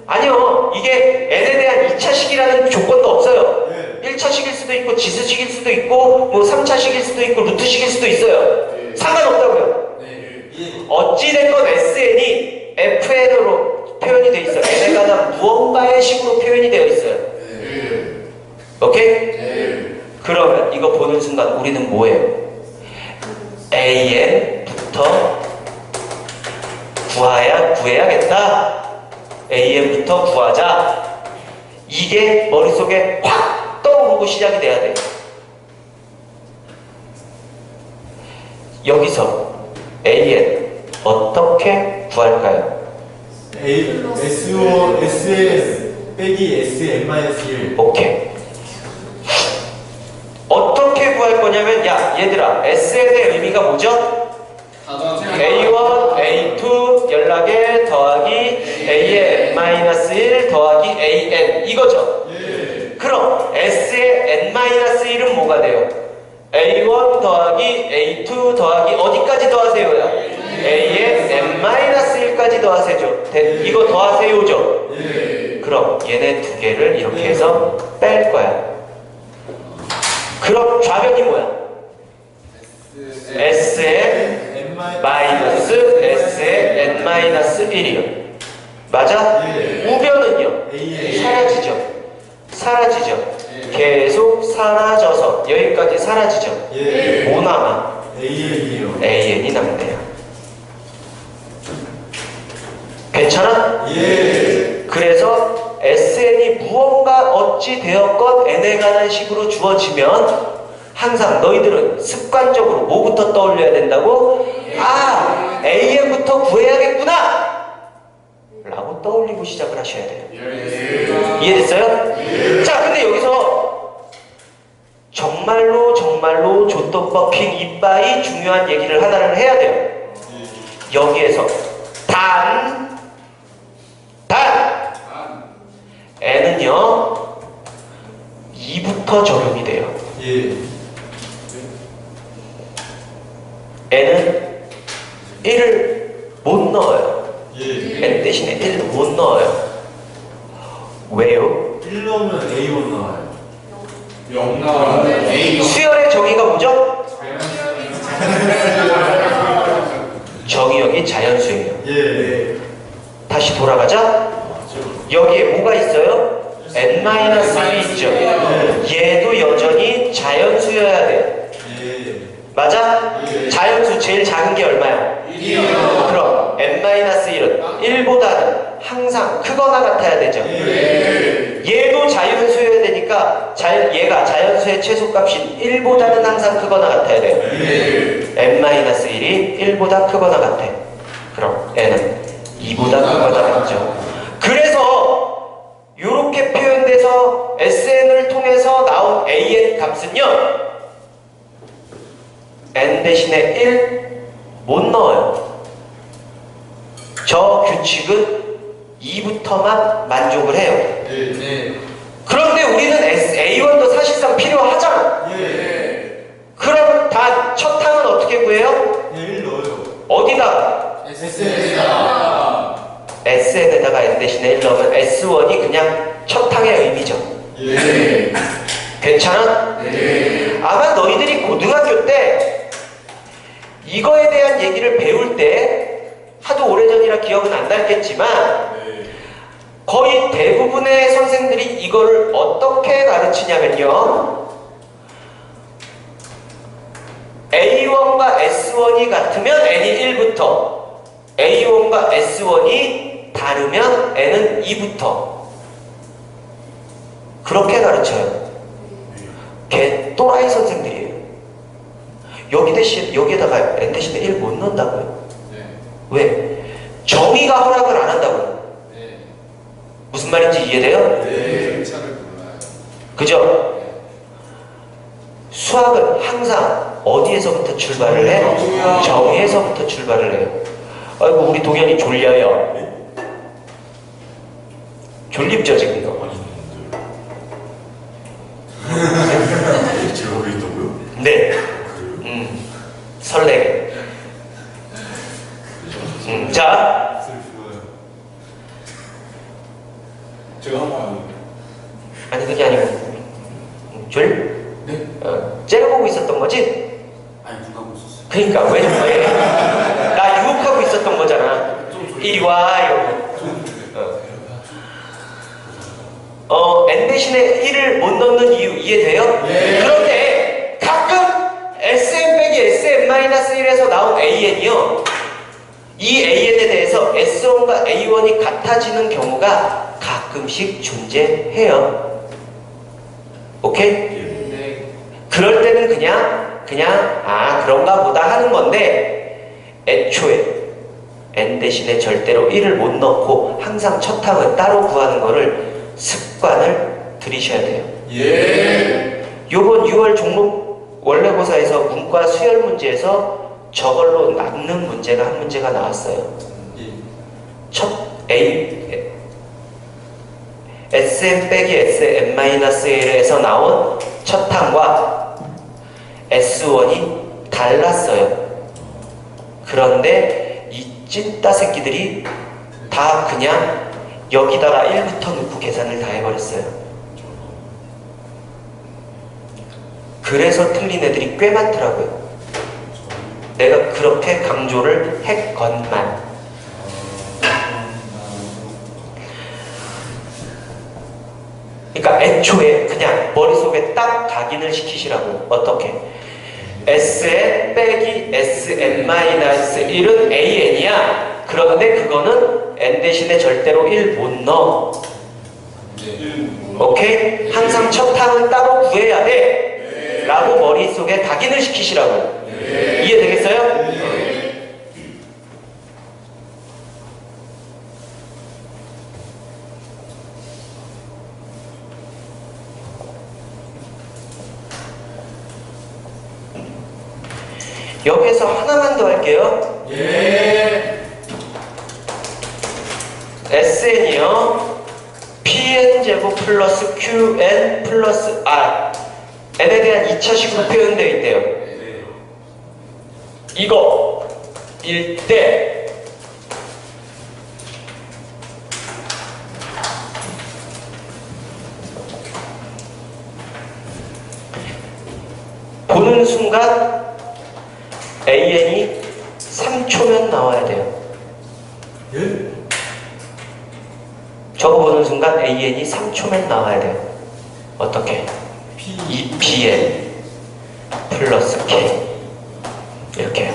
아니요 이게 n에 대한 2차식이라는 조건도 없어요. 1차식일 수도 있고 지수식일 수도 있고 뭐 3차식일 수도 있고 루트식일 수도 있어요. 상관없다고요. 어찌됐건 SN이 FN으로 표현이 되어 있어요. n에 관한 무언가의 식으로 표현이 되어 있어요. 오케이? 그러면 이거 보는 순간 우리는 뭐예요? AN부터 구해야겠다. AN부터 구하자. 이게 머릿속에 확 떠오르고 시작이 돼야 돼요. 여기서 AN 어떻게 구할까요? SO, SS 빼기 SN-1 오케이. 어떻게 구할 거냐면, 야 얘들아, SN의 의미가 뭐죠? A1, A2 연락에 더하기 AN-1 더하기 AN 이거죠? 그럼 S의 N-1은 뭐가 돼요? A1 더하기 A2 더하기 어디까지 더하세요야? A의 N-1까지 더하세요. 이거 더하세요죠? 그럼 얘네 두 개를 이렇게 해서 뺄 거야. 그럼 좌변이 뭐야? S의 마이너스 S의 N-1이요. 맞아? 우변은요? 사라지죠. 계속 사라져서 여기까지 사라지죠. 뭐 남아? AN이요. AN이 남네요. 괜찮아? 그래서 SN이 무언가 어찌 되었건 N에 관한 식으로 주어지면 항상 너희들은 습관적으로 뭐부터 떠올려야 된다고? 아! AN부터 구해야겠구나! 라고 떠올리고 시작을 하셔야 돼요. 이해됐어요? 자, 근데 여기서 정말로 조또퍼핑 이빠이 중요한 얘기를 하나를 해야 돼요. 여기에서 단 N은요 2부터 적용이 돼요. N은 1을 못 넣어요. N 대신에 1을 못 넣어요. 왜요? 1 넣으면 A1 나와요. 0 나와요. 수열의 정의가 뭐죠? 정의역이 자연수예요. 다시 돌아가자. 여기에 뭐가 있어요? N-1이 있죠. 얘도 여전히 자연수여야 돼요. 맞아? 자연수 제일 작은 게 얼마야? 1이요. 그럼 N-1은 1보다는 항상 크거나 같아야 되죠. 얘도 자연수여야 되니까 얘가 자연수의 최소값인 1보다는 항상 크거나 같아야 돼요. N-1이 1보다 크거나 같아. 그럼 N은 2보다 크거나 같죠. 그래서 이렇게 표현돼서 SN을 통해서 나온 AN 값은요 N 대신에 1 못 넣어요. 저 규칙은 2부터만 만족을 해요. 그런데 우리는 A1도 사실상 필요하잖아. 그럼 단 첫 항은 어떻게 구해요? 1 넣어요. 어디다가? SN에다가 N 대신에 1 넣으면 S1이 그냥 첫 항의 의미죠. 괜찮아? 아마 너희들이 고등학교 때 이거에 대한 얘기를 배울 때 하도 오래전이라 기억은 안 나겠지만 거의 대부분의 선생들이 이거를 어떻게 가르치냐면요, A1과 S1이 같으면 N이 1부터, A1과 S1이 다르면 N은 2부터 그렇게 가르쳐요. 걔 또라이 선생들이에요. 여기에다가 N 대신에 1 못 넣는다고요. 왜? 정의가 허락을 안 한다고요. 무슨 말인지 이해돼요? 그죠? 수학은 항상 어디에서부터 출발을 해? 정의에서부터 출발을 해요. 아이고 우리 동현이 졸려요. 졸립죠 지금 이거? 제가 왜 있다고요? 네. 설레게. 자, 제가 한번 아니 그게 아니고 졸? 네? 째려보고 있었던 거지? 아니 누가 보고 있었어요? 그러니까 왜? 나 유혹하고 있었던 거잖아. 이리 와 이러고. 대신에 1을 못 넣는 이유 이해돼요? 네. 그런데 가끔 Sn 빼기 Sn-1에서 나온 AN이요, 이 AN에 대해서 S1과 A1이 같아지는 경우가 가끔씩 존재해요. 오케이? 네. 그럴 때는 그냥 그런가 보다 하는 건데, 애초에 n 대신에 절대로 1을 못 넣고 항상 첫 항은 따로 구하는 거를 습관을 들이셔야 돼요. 예. 요번 6월 종목 원래고사에서 문과 수열 문제에서 저걸로 남는 문제가 한 문제가 나왔어요. 첫 Sn 빼기 Sn-1에서 나온 첫 항과 S1이 달랐어요. 그런데 이 찐따 새끼들이 다 그냥 여기다가 1부터 넣고 계산을 다 해버렸어요. 그래서 틀린 애들이 꽤 많더라고요. 내가 그렇게 강조를 했건만. 그러니까 애초에 그냥 머릿속에 딱 각인을 시키시라고. 어떻게? Sn 빼기 Sn-1은 AN이야. 그런데 그거는 n 대신에 절대로 1 못 넣어. 오케이? 항상 첫 항은 따로 구해야 돼. 라고 머릿속에 각인을 시키시라고. 이해되겠어요? 여기에서 하나만 더 할게요. 예. SN이요. PN제곱 플러스 QN 플러스 R. n에 대한 2차식으로 표현되어 있대요. 이거 일 때 보는 순간 AN이 3초면 나와야 돼요. 예? 저거 보는 순간 AN이 3초면 나와야 돼요. 어떻게? EPN 플러스 K 이렇게.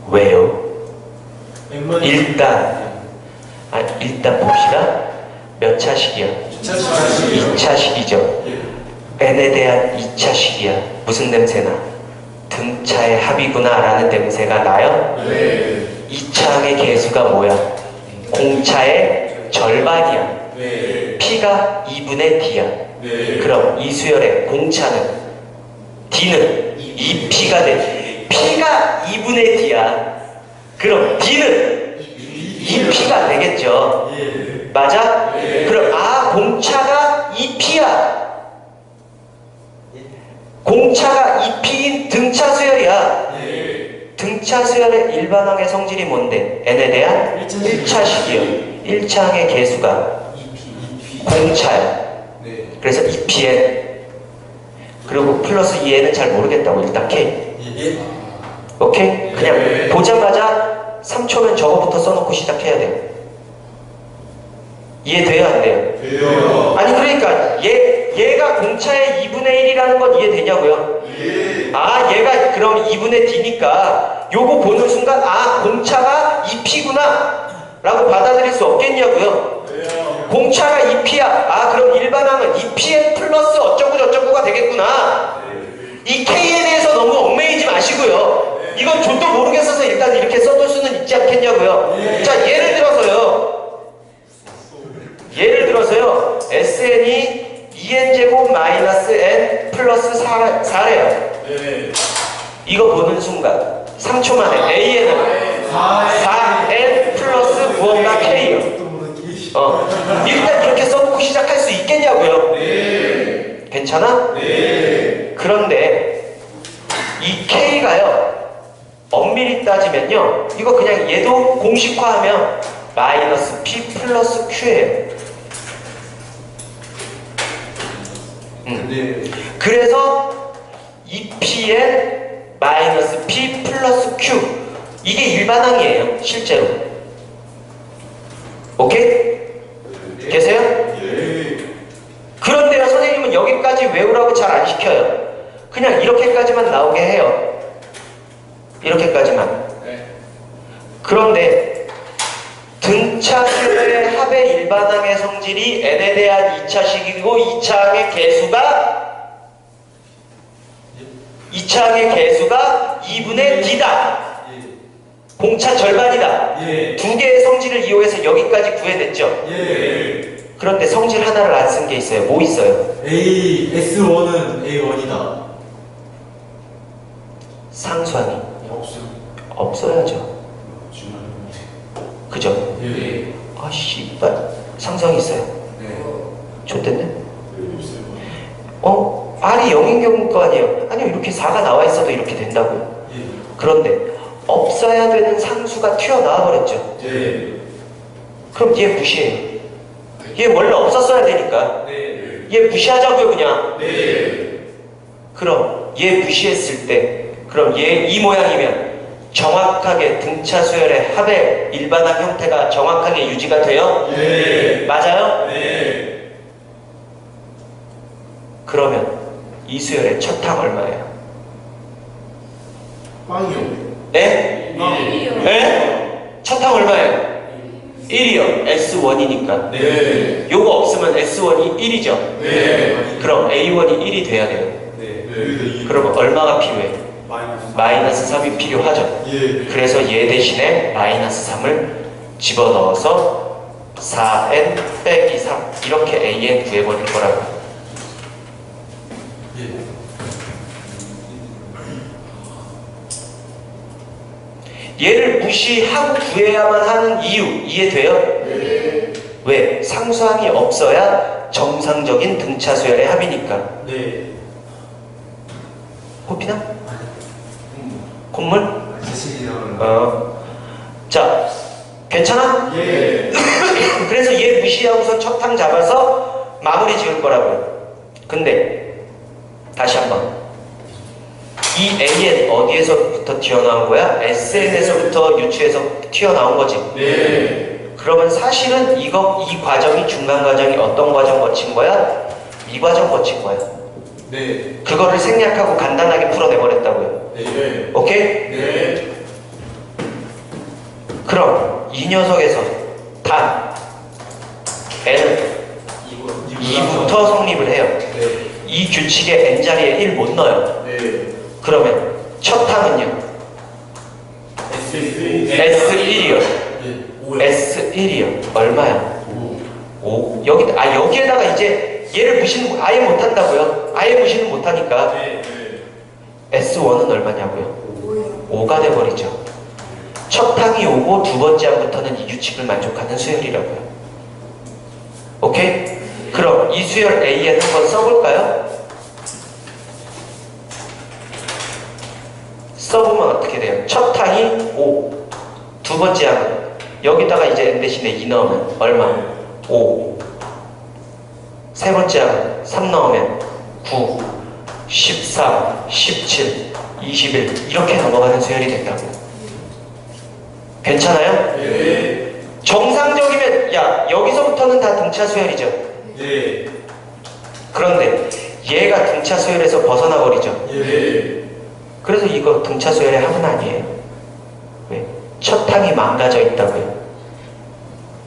왜요? 일단 봅시다. 몇 차식이야? 2차식이죠. n에 대한 2차식이야. 무슨 냄새나? 등차의 합이구나 라는 냄새가 나요? 네. 2차항의 개수가 뭐야? 공차의 절반이야. 네. P가 2분의 D야. 네. 그럼 이 수열의 공차는 D는 2P가 돼. P가 2분의 D야. 그럼 D는 2P가 되겠죠. 예. 맞아? 네. 그럼 공차가 2P야. 공차가 2P인 등차 수열이야. 예. 등차 수열의 일반항의 성질이 뭔데? n에 대한 1차식이요. 1차항의 개수가 공차야. 네. 그래서 2pn. 그리고 플러스 2n은 잘 모르겠다고. 일단 k. 예. 오케이? 그냥 네. 보자마자 3초면 저거부터 써놓고 시작해야 돼요. 이해돼요? 안 돼요? 돼요. 아니 그러니까 얘가 공차의 2분의 1이라는 건 이해되냐고요? 얘가 그럼 2분의 d니까 요거 보는 순간 공차가 2p구나 라고 받아들일 수 없겠냐고요? 공차가 2p야. 그럼 일반항은 2pn 플러스 어쩌고 저쩌고가 되겠구나. 이 k에 대해서 너무 얽매이지 마시고요. 이건 저도 모르겠어서 일단 이렇게 써둘 수는 있지 않겠냐고요. 자, 예를 들어서요 SN이 2n제곱 마이너스 n 플러스 4래요. 이거 보는 순간 3초 만에 AN은 4n 플러스 무언가 K요. 일단 이렇게 써놓고 시작할 수 있겠냐고요? 괜찮아? 그런데 이 K가요 엄밀히 따지면요 이거 그냥 얘도 공식화하면 마이너스 P 플러스 Q예요. 그래서 2pn 마이너스 p 플러스 q 이게 일반항이에요 실제로. 이렇게까지만 나오게 해요. 이렇게까지만. 네. 그런데 등차수열의 합의 일반항의 성질이 n에 대한 2차식이고 2차항의 개수가 2분의 d다. 공차 절반이다. 예. 두 개의 성질을 이용해서 여기까지 구해냈죠. 예. 그런데 성질 하나를 안 쓴 게 있어요. 뭐 있어요? S1은 A1이다. 상수항이 없어요. 없어야죠. 그죠? 예. 아 씨발 상수항이 있어요. 네. 좋댔네. R이 0인 경우 거 아니에요. 아니요, 이렇게 4가 나와 있어도 이렇게 된다고요. 예. 그런데 없어야 되는 상수가 튀어나와 버렸죠. 예. 그럼 얘 무시해요. 얘 원래 없었어야 되니까 네. 얘 무시하자고요. 그냥. 네. 그럼 얘 무시했을 때 그럼 얘 이 모양이면 정확하게 등차 수열의 합의 일반항 형태가 정확하게 유지가 돼요? 예. 맞아요? 네. 그러면 이 수열의 첫 항 얼마예요? 빵이요. 네? 네? 첫 항 얼마예요? 1이요. S1이니까. 네. 요거 없으면 S1이 1이죠. 네. 그럼 A1이 1이 돼야 돼요. 네. 그럼 얼마가 필요해? 마이너스 3이 필요하죠. 예. 그래서 얘 대신에 마이너스 3을 집어넣어서 4n 빼기 3 이렇게 an 구해버릴 거라고. 얘를 무시하고 구해야만 하는 이유 이해돼요? 네. 왜? 상수항이 없어야 정상적인 등차 수열의 합이니까. 네. 꼽히나? 콧물? 자신이라고. 자, 괜찮아? 예. 그래서 얘 무시하고서 첫 항 잡아서 마무리 지을 거라고요. 근데 다시 한번 이 AN 어디에서부터 튀어나온 거야? SN에서부터 유추해서 튀어나온 거지. 네. 그러면 사실은 이 과정이 중간 과정이 어떤 과정 거친 거야? 이 과정 거친 거야. 네. 그거를 생략하고 간단하게 풀어내버렸다고요. 네. 오케이? 네. 그럼 이 녀석에서 단 n은 2부터 성립을 해요. 네. 이 규칙에 n자리에 1 못 넣어요. 네. 그러면 첫 항은요? S1이요. S1이요. 얼마야? 5. 여기에다가 이제 얘를 무시는 아예 못한다고요. 아예 무시는 못하니까 S1은 얼마냐고요? 5가 돼버리죠. 첫 항이 5고 두 번째 항부터는 이 규칙을 만족하는 수열이라고요. 오케이? 그럼 이 수열 AN 한번 써볼까요? 써보면 어떻게 돼요? 첫 항이 5, 두 번째 항은 여기다가 이제 n 대신에 2 넣으면 얼마? 5. 세 번째 항은 3 넣으면 9, 13, 17, 21 이렇게 넘어가는 수열이 된다고. 괜찮아요? 네. 정상적이면 야 여기서부터는 다 등차 수열이죠. 네. 그런데 얘가 등차 수열에서 벗어나 버리죠. 네. 그래서 이거 등차 수열의 합은 아니에요. 왜? 첫 항이 망가져 있다고요.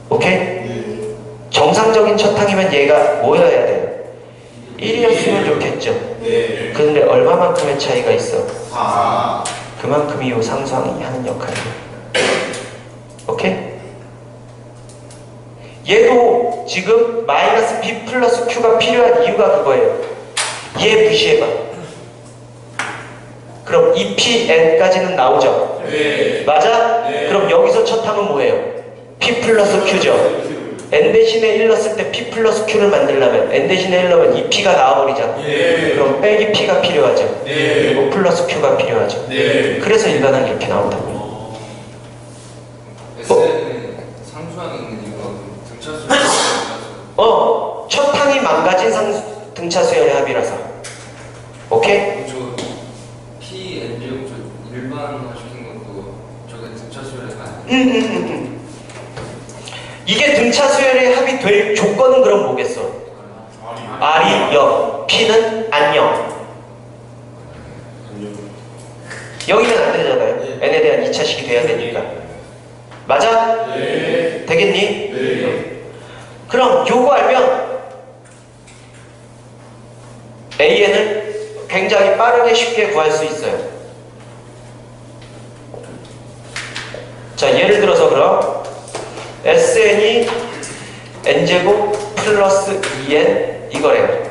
오케이? 정상적인 첫 항이면 얘가 뭐여야 돼요? 1이었으면 좋겠죠. 네. 근데 얼마만큼의 차이가 있어? 4. 그만큼이 요 상수항이 하는 역할이에요. 오케이? 얘도 지금 마이너스 b 플러스 q가 필요한 이유가 그거예요. 얘 무시해봐. 그럼 이 pn까지는 나오죠? 네. 맞아? 네. 그럼 여기서 첫 항은 뭐예요? p 플러스 q죠? n 대신에 1 넣었을 때 p 플러스 q를 만들려면 n 대신에 1 넣으면 이 p가 나와버리잖아. 네. 그럼 빼기 p가 필요하죠. 네. 그리고 플러스 q가 필요하죠. 네. 그래서 일반항이 이렇게 나온다고요. S는 상수항이 있는 이유가 등차수. 첫 항이 망가진 등차 수열의 합이라서. 오케이? 저 PN제곱 저 일반화 시킨 것도 저게 등차수열의 한. 이게 등차 수열의 합이 될 조건은 그럼 뭐겠어? R이 0, P는 안 0. 여기는 안 되잖아요. n에 대한 2차식이 돼야 되니까. 맞아? 네. 되겠니? 네. 그럼 요거 알면 AN을 굉장히 빠르게 쉽게 구할 수 있어요. 자, 예를 들어서 그럼 SN이 n제곱 플러스 2n 이거래요.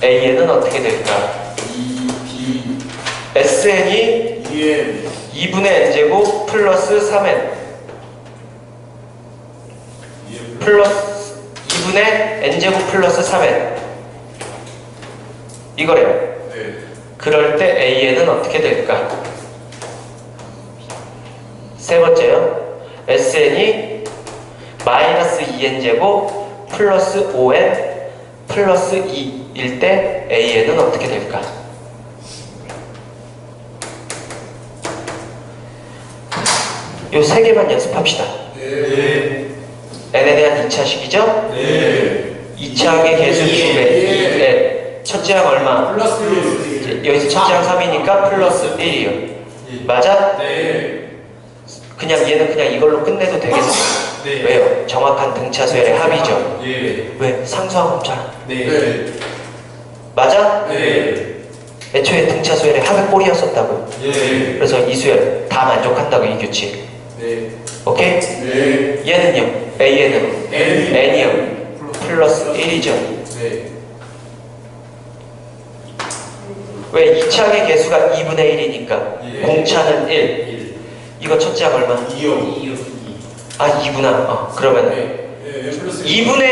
AN은 어떻게 될까? 2B SN이 2N 2분의 n제곱 플러스 3n 플러스 2분의 n제곱 플러스 3n 이거래요. 네. 그럴 때 AN은 어떻게 될까? 세 번째요. SN이 마이너스 2n제곱 플러스 5n 플러스 2일 때 AN은 어떻게 될까? 요 세 개만 연습합시다. 네. n에 대한 2차식이죠? 네. 2차항의 개수 2배. 네. 첫째 항 얼마? 플러스 1. 여기서 첫째 항 3이니까 플러스 1이요. 맞아? 네. 그냥 얘는 그냥 이걸로 끝내도 되겠어. 네. 왜요? 정확한 등차수열의 합이죠. 예. 왜? 상수항 없잖아. 네. 맞아? 네. 애초에 등차수열의 합의 꼴이었었다고요. 예. 그래서 이 수열 다 만족한다고 이 규칙. 네. 오케이? 네. 얘는요? AN은 N. n이요. 플러스 1이죠. 네. 왜? 2차항의 개수가 2분의 1이니까 예. 공차는 1. 1. 이거 첫째 항 얼마? 2요. 2요. 아 2구나. 그러면 네. 플러스 2분의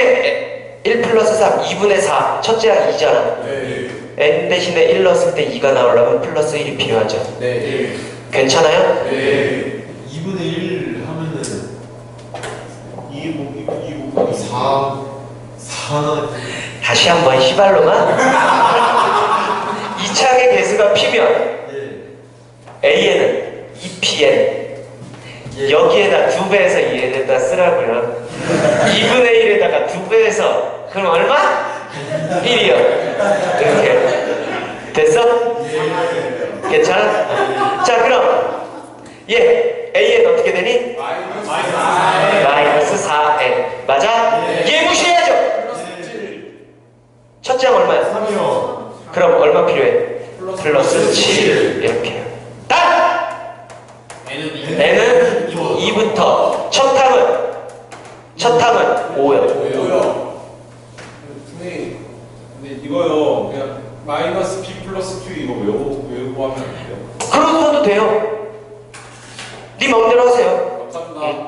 1 플러스 3, 2분의 4 첫째 항 2잖아. 네. n 대신에 1 넣었을 때 2가 나오려면 플러스 1이 필요하죠. 네. 괜찮아요? 네. 2분의 1 하면은 2 곱하기 4 다시 한번 시발로만 2차항의 개수가 p면 AN은 2pn 여기에다 2배에서 2n에다 쓰라고요. 2분의 1에다가 2배에서 그럼 얼마? 1이요. 이렇게 됐어? 괜찮아? 자 그럼 얘 AN 어떻게 되니? 마이너스 4n 맞아? 얘 무시해야죠. 첫째 항 얼마야? 3이요. 그럼 얼마 필요해? 플러스 7 이렇게요. 딱! n은 2부터 첫 항은 5요. 뭐요? 근데 이거요 그냥 마이너스 b 플러스 q 이거 외우고 하면 안 돼요? 그러셔도 돼요. 네 마음대로 하세요. 감사합니다.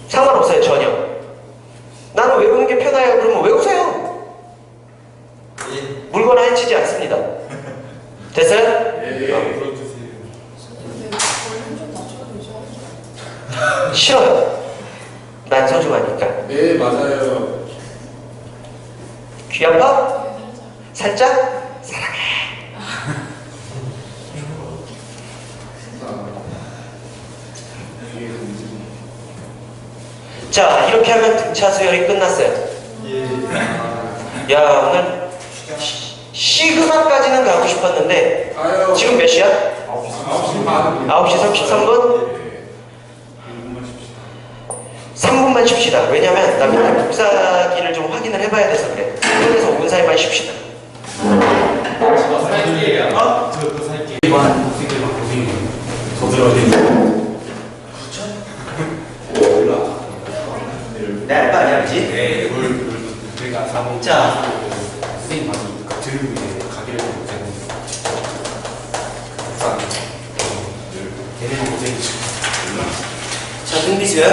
상관없어요 전혀. 나는 외우는 게 편해요. 그러면 외우세요. 물거나 해치지 않습니다. 됐어요? 들어주세요. 싫어요. 난 소중하니까. 네, 맞아요. 귀 아파? 살짝? 사랑해. 자 이렇게 하면 등차 수열이 끝났어요. 야 오늘 시그마까지는 가고 싶었는데 아유. 지금 몇 시야? 9시 반. 9시 33분? 3분만 쉽시다. 왜냐면 나 밑에 복사기를 좀 확인을 해봐야 돼서 그래. 1분에서 5분 사이만 쉽시다. 아, 저 살게. 일반 학생들만 고생이 더 들어가겠네. 내 알바 아니야 그치? 네, 저희가 사고 자 선생님 많이 들고 이제 가게를 좀 되고 걔네는 고생이죠. 자 등비수열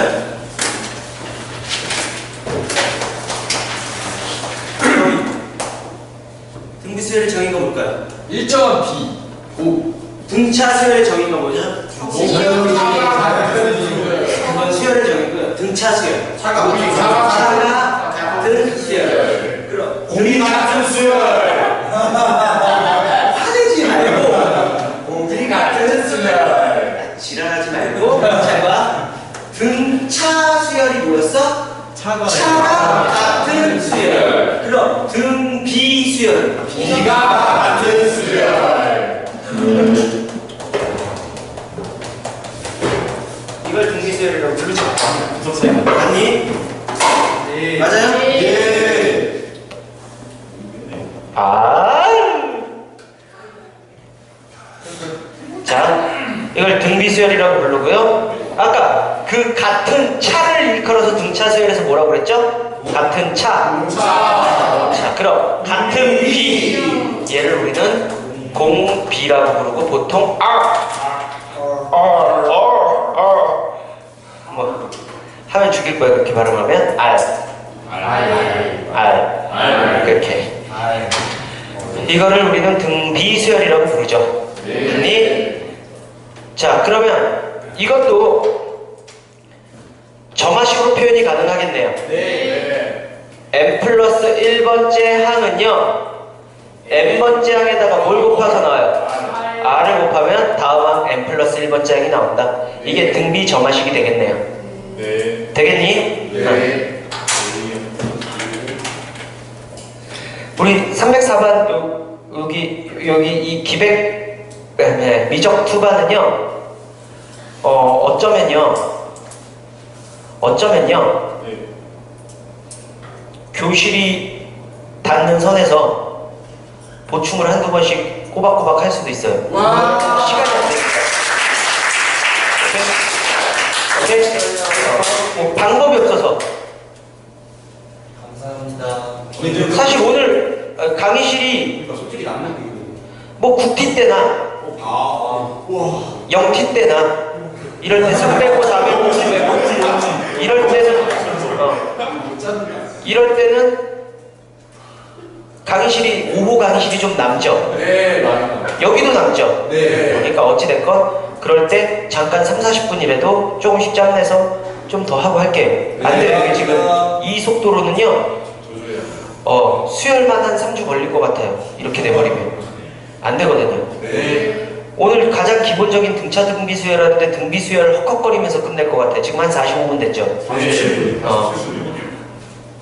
등비수열의 정의가 뭘까요? 일정한 b 등차 수열의 정의가 뭐죠? 그건 수열의 정의고요. 등차 수열. 차가 같은 수열. 그럼 공이 같은 수열. 화내지 말고 공이 같은 수열. 지랄하지 말고 잘 봐. 등차 수열이 뭐였어? 차가 같은 수열. 그럼 등비수열. 비가 같은 수열. 이걸 등비수열이라고 부르죠. 맞니? 네. 맞아요? 예. 아. 자, 이걸 등비수열이라고 부르고요. 아까 그 같은 차를 일컬어서 등차수열에서 뭐라고 그랬죠? 같은 차. 자, 그럼 같은 비. 얘를 우리는 공비라고 부르고 보통 뭐 하면 죽일 거야 그렇게 발음하면 그렇게. 이거를 우리는 등비수열이라고 부르죠. 아니? 자, 그러면 이것도 점화식으로 표현이 가능하겠네요. n 플러스 1번째 항은요, n번째 항에다가 뭘 곱해서 나와요? r을 곱하면 다음 항 n 플러스 1번째 항이 나온다. 이게 등비 점화식이 되겠네요. 네. 되겠니? 네. 우리 304반 여기 이 기백 미적 투반은요, 어쩌면요 네. 교실이 닿는 선에서 보충을 한두 번씩 꼬박꼬박 할 수도 있어요. 시간이 안 되니까. 오케이? 뭐 방법이 없어서. 감사합니다. 사실 오늘 강의실이 솔직히 남는 게 뭐 9T 때나 와. 0T 때나 이럴 때 300고 400고 500고 이럴 때는 이럴 때는 강의실이 오후 강의실이 좀 남죠. 네, 맞아요. 여기도 남죠. 네. 그러니까 어찌됐건 그럴 때 잠깐 30-40분이라도 조금씩 짬내서 좀 더 하고 할게요. 안 돼요. 이게 지금 이 속도로는요, 조조야. 수혈만 한 3주 걸릴 것 같아요. 이렇게 돼버리면 안 되거든요. 네. 오늘 가장 기본적인 등차 등비 수혈하는데 등비 수혈을 헉헉거리면서 끝낼 것 같아요. 지금 한 45분 됐죠. 37분.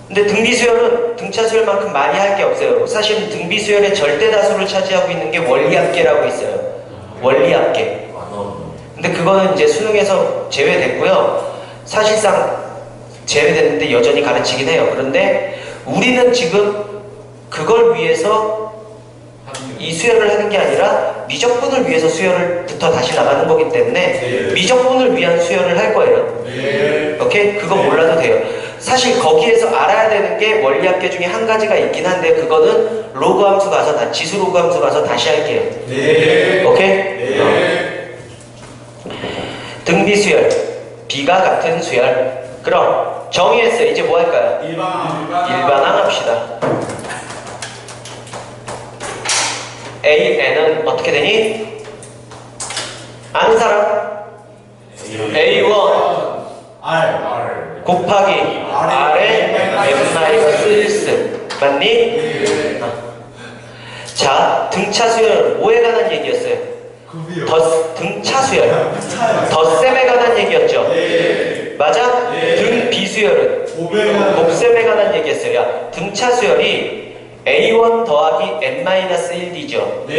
근데 등비 수혈은 등차 수혈만큼 많이 할 게 없어요. 사실 등비 수혈의 절대 다수를 차지하고 있는 게 원리합계라고 있어요. 원리합계. 근데 그거는 이제 수능에서 제외됐고요. 사실상 제외됐는데 여전히 가르치긴 해요. 그런데 우리는 지금 그걸 위해서 이 수혈을 하는 게 아니라 미적분을 위해서 수혈을부터 다시 나가는 거기 때문에 미적분을 위한 수혈을 할 거예요. 오케이? 그거 몰라도 돼요. 사실 거기에서 알아야 되는 게 원리합계 중에 한 가지가 있긴 한데 그거는 로그 함수 가서 지수 로그 함수 가서 다시 할게요. 오케이? 등비 수열, 비가 같은 수열. 그럼 정의했어요. 이제 뭐 할까요? 일반항 합시다. AN은 어떻게 되니? 아는 사람? A1 곱하기 R의 M-1 맞니? 자, 등차 수열 뭐에 관한 얘기였어요? 등차 수열 덧셈에 관한 얘기였죠? 맞아? 등 비수열은 곱셈에 관한 얘기였어요. 야, 등차 수열이 A1 더하기 N-1D죠?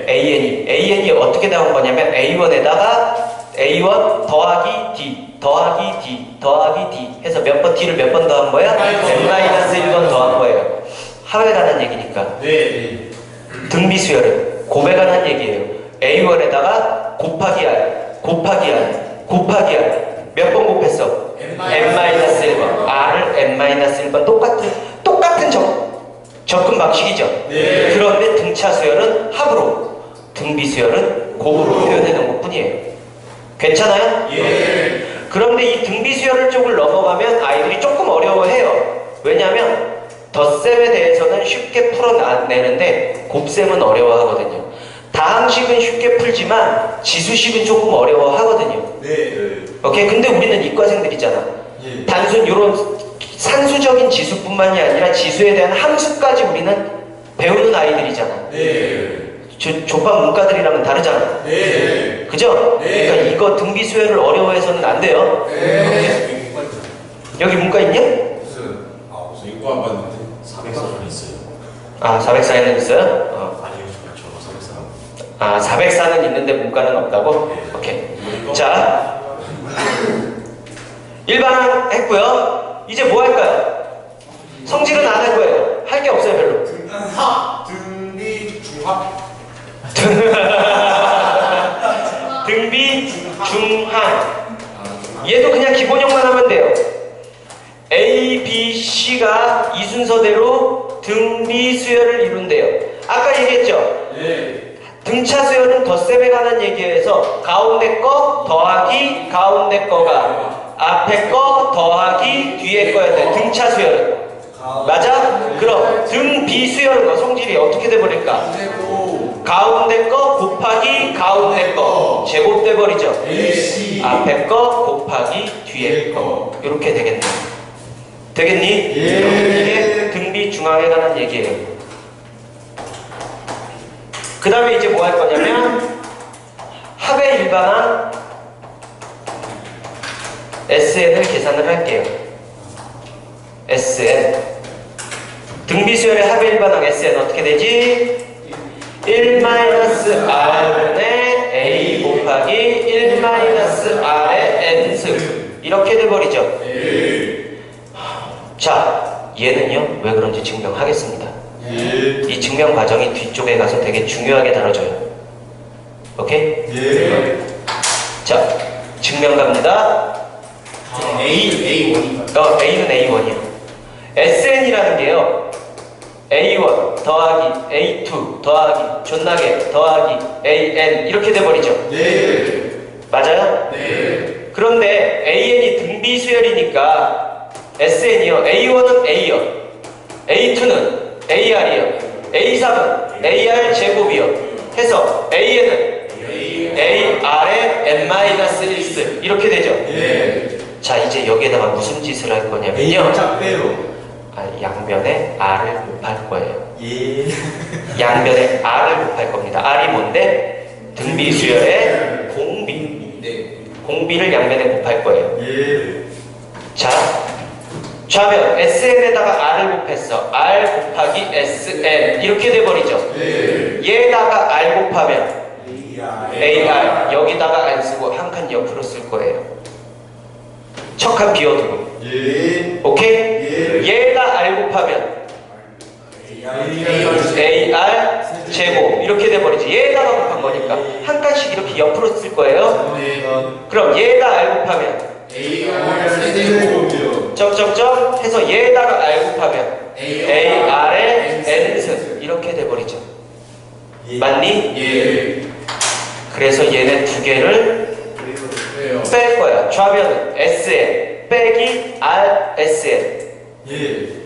AN이 어떻게 나온 거냐면 A1에다가 A1 더하기 D 더하기 D 더하기 D 해서 몇 번 D를 몇 번 더한 거야? N-1번 더한 거예요. 합에 관한 얘기니까. 등비 수열은 곱에 관한 얘기예요. A1에다가 곱하기 R 곱하기 R 곱하기 R 몇 번 곱했어? N-1번 R을 N-1번 똑같은 접근 방식이죠. 그런데 등차 수열은 합으로, 등비 수열은 곱으로 표현해 놓은 것 뿐이에요. 괜찮아요? 그런데 이 등비 수열 쪽을 넘어가면 아이들이 조금 어려워해요. 왜냐하면 덧셈에 대해서는 쉽게 풀어내는데 곱셈은 어려워하거든요. 다항식은 쉽게 풀지만 지수식은 조금 어려워하거든요. 오케이? 근데 우리는 이과생들이잖아. 단순 이런 산수적인 지수뿐만이 아니라 지수에 대한 함수까지 우리는 배우는 아이들이잖아. 조밥 문과들이랑은 다르잖아. 그죠? 그러니까 이거 등비 수열을 어려워해서는 안 돼요. 여기 문과 있냐? 이거 안 봤는데. 404는 있어요. 아, 404에는 있어요? 아니요, 저거 404. 아, 404는 있는데 문과는 없다고? 네. 오케이. 자, 일반항 했고요. 이제 뭐 할까요? 성질은 안 할 거예요. 할 게 없어요, 별로. 등비 중합. 등비 중항. 얘도 그냥 기본형만 하면 돼요. A, B, C가 이 순서대로 등비 수열을 이룬대요. 아까 얘기했죠? 네. 등차 수열은 덧셈에 관한 얘기에서 가운데 거 더하기 가운데 거가 앞에 거 더하기 뒤에 거야 돼. 등차 수열은. 맞아? 그럼 등비 수열은 거 성질이 어떻게 돼버릴까? 가운데 거 곱하기 가운데 거 제곱돼 버리죠. AC. 앞에 거 곱하기 뒤에 거 이렇게 되겠네. 되겠니? 이게 등비 중앙에 관한 얘기예요. 그 다음에 이제 뭐 할 거냐면 합의 일반항 SN을 계산을 할게요. SN 등비 수열의 합의 일반항 SN 어떻게 되지? 1-R분의 A 곱하기 1-R의 N승 이렇게 돼버리죠. 자, 얘는요 왜 그런지 증명하겠습니다. 이 증명 과정이 뒤쪽에 가서 되게 중요하게 다뤄져요. 오케이? 자, 증명 갑니다. A1인가요? A는 A1이요. SN이라는 게요 A1 더하기 A2 더하기 존나게 더하기 AN 이렇게 돼버리죠. 맞아요? 그런데 AN이 등비 수열이니까 SN이요 A1은 A요, A2는 AR이요, A3은 AR 제곱이요 해서 AN은 AR의 N-1 이렇게 되죠. 자, 이제 여기에다가 무슨 짓을 할 거냐면요 양변에 R을 곱할 거예요. 양변에 R을 곱할 겁니다. R이 뭔데? 등비 수열의 공비. 공비를 양변에 곱할 거예요. 자, 좌변 SN에다가 R을 곱했어. R 곱하기 SN 이렇게 돼버리죠. 얘에다가 R 곱하면 AR 여기다가 안 쓰고 한 칸 옆으로 쓸 거예요. 첫 칸 비워두고. 오케이? 얘가 R 곱하면 AR 제곱 이렇게 돼버리지. 얘에다가 곱한 거니까 한 칸씩 이렇게 옆으로 쓸 거예요. 그럼 얘가 R 곱하면 점점점 해서 얘에다가 R 곱하면 AR의 N승 이렇게 돼버리죠. 맞니? 그래서 얘네 두 개를 뺄 거야. 좌변은 SN 빼기 RSN.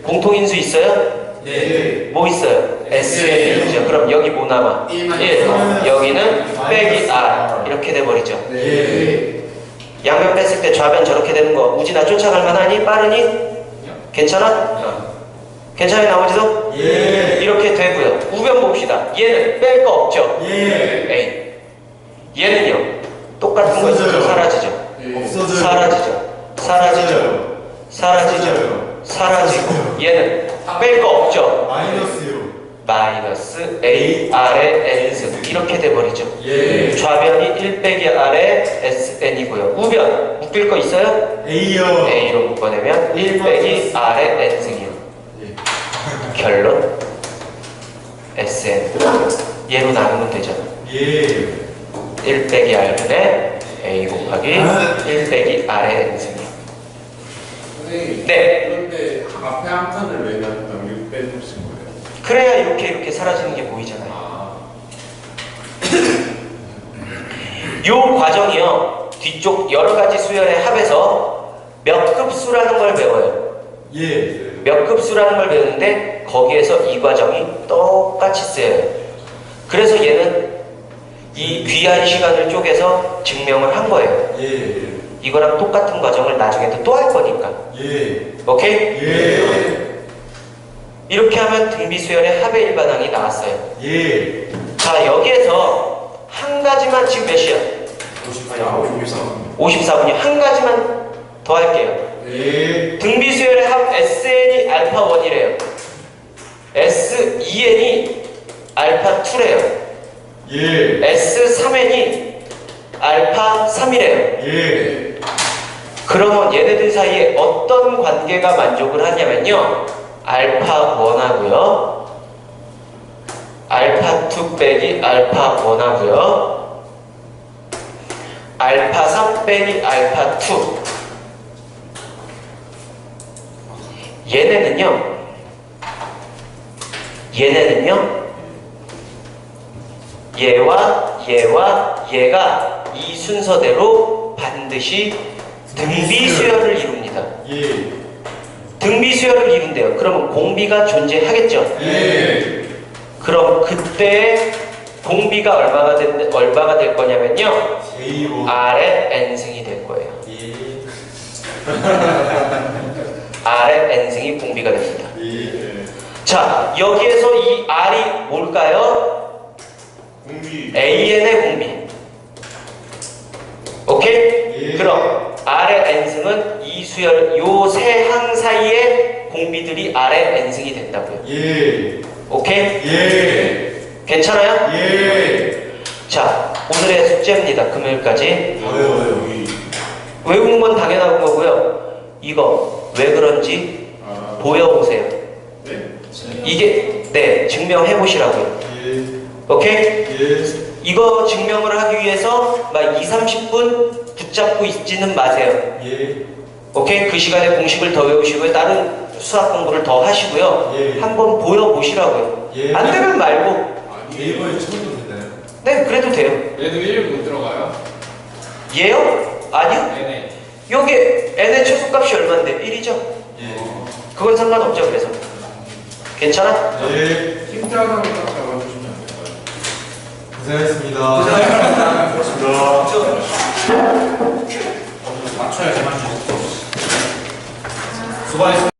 공통인수 있어요? 뭐 있어요? SN이 있죠. 그럼 여기 뭐 남아? 1. 여기는 빼기 R 이렇게 돼버리죠. 양변 뺐을 때 좌변 저렇게 되는 거 우진아 쫓아갈 만하니? 빠르니? 괜찮아? 괜찮아요 나머지도? 이렇게 되고요. 우변 봅시다. 얘는 뺄 거 없죠? A. 얘는요 똑같은 거 있어서 사라지죠. 사라지죠. 사라지고 얘는 뺄 거 없죠? 마이너스 AR의 N승 이렇게 돼버리죠. 좌변이 1 빼기 R의 SN이고요. 우변 묶일 거 있어요? A로 묶어내면 1 빼기 R의 N승이요. 결론 SN 얘로 나누면 되죠. 1 빼기 R분의 A 곱하기 1 빼기 R의 N승이요. 네. 그런데 앞에 한 칸을 왜 남기고 빼놓으신 거예요? 그래야 이렇게 사라지는 게 보이잖아요. 요 과정이요 뒤쪽 여러 가지 수열의 합에서 몇 급수라는 걸 배워요. 몇 급수라는 걸 배우는데 거기에서 이 과정이 똑같이 쓰여요. 그래서 얘는 이 귀한 시간을 쪼개서 증명을 한 거예요. 이거랑 똑같은 과정을 나중에도 또 할 거니까. 오케이? 이렇게 하면 등비수열의 합의 일반항이 나왔어요. 자, 여기에서 한 가지만 지금 몇 시야? 54분이요. 한 가지만 더 할게요. 예. 등비수열의 합 SN이 알파 1이래요. S2N이 알파 2래요. 예. S3N이 알파 3이래요. 예. 그러면 얘네들 사이에 어떤 관계가 만족을 하냐면요. 알파 1하고요. 알파 2 빼기 알파 1하고요. 알파 3 빼기 알파 2. 얘네는요. 얘와 얘가 이 순서대로 반드시 등비수열을 이룹니다. 예. 등비수열을 이룬대요. 그러면 공비가 존재하겠죠? 예. 그럼 그때 공비가 얼마가 될 거냐면요. 제2로. R의 n승이 될 거예요. 예. R의 n승이 공비가 됩니다. 예. 자, 여기에서 이 R이 뭘까요? 공비. AN의 공비. 오케이? 예. 그럼 R의 n승은 이 수열, 요 세 항 사이의 공비들이 R의 n승이 된다고요. 예. 오케이? 예. 괜찮아요? 예. 자, 오늘의 숙제입니다. 금요일까지. 어려워요. 외우는 건 당연한 거고요. 이거 왜 그런지 아, 보여보세요. 네? 이게, 네, 증명해 보시라고요. 예. 오케이? 예. 이거 증명을 하기 위해서 막 2, 30분 붙잡고 있지는 마세요. 예. 오케이? 그 시간에 공식을 더 외우시고요. 다른 수학 공부를 더 하시고요. 예. 한번 보여보시라고요. 예. 안 되면 말고. 아니, 네이버에 쳐도 되나요? 네, 그래도 돼요. 얘도 1 못 들어가요? 얘요? 아니요. 네네. 여기 n의 최소값이 얼마인데? 1이죠? 예. 그건 상관없죠. 그래서 괜찮아? 예. 힌트 하나만 딱 잡아주시면 안 될까요? 고생하셨습니다. 맞춰야지 맞춰. 수고하셨습니다.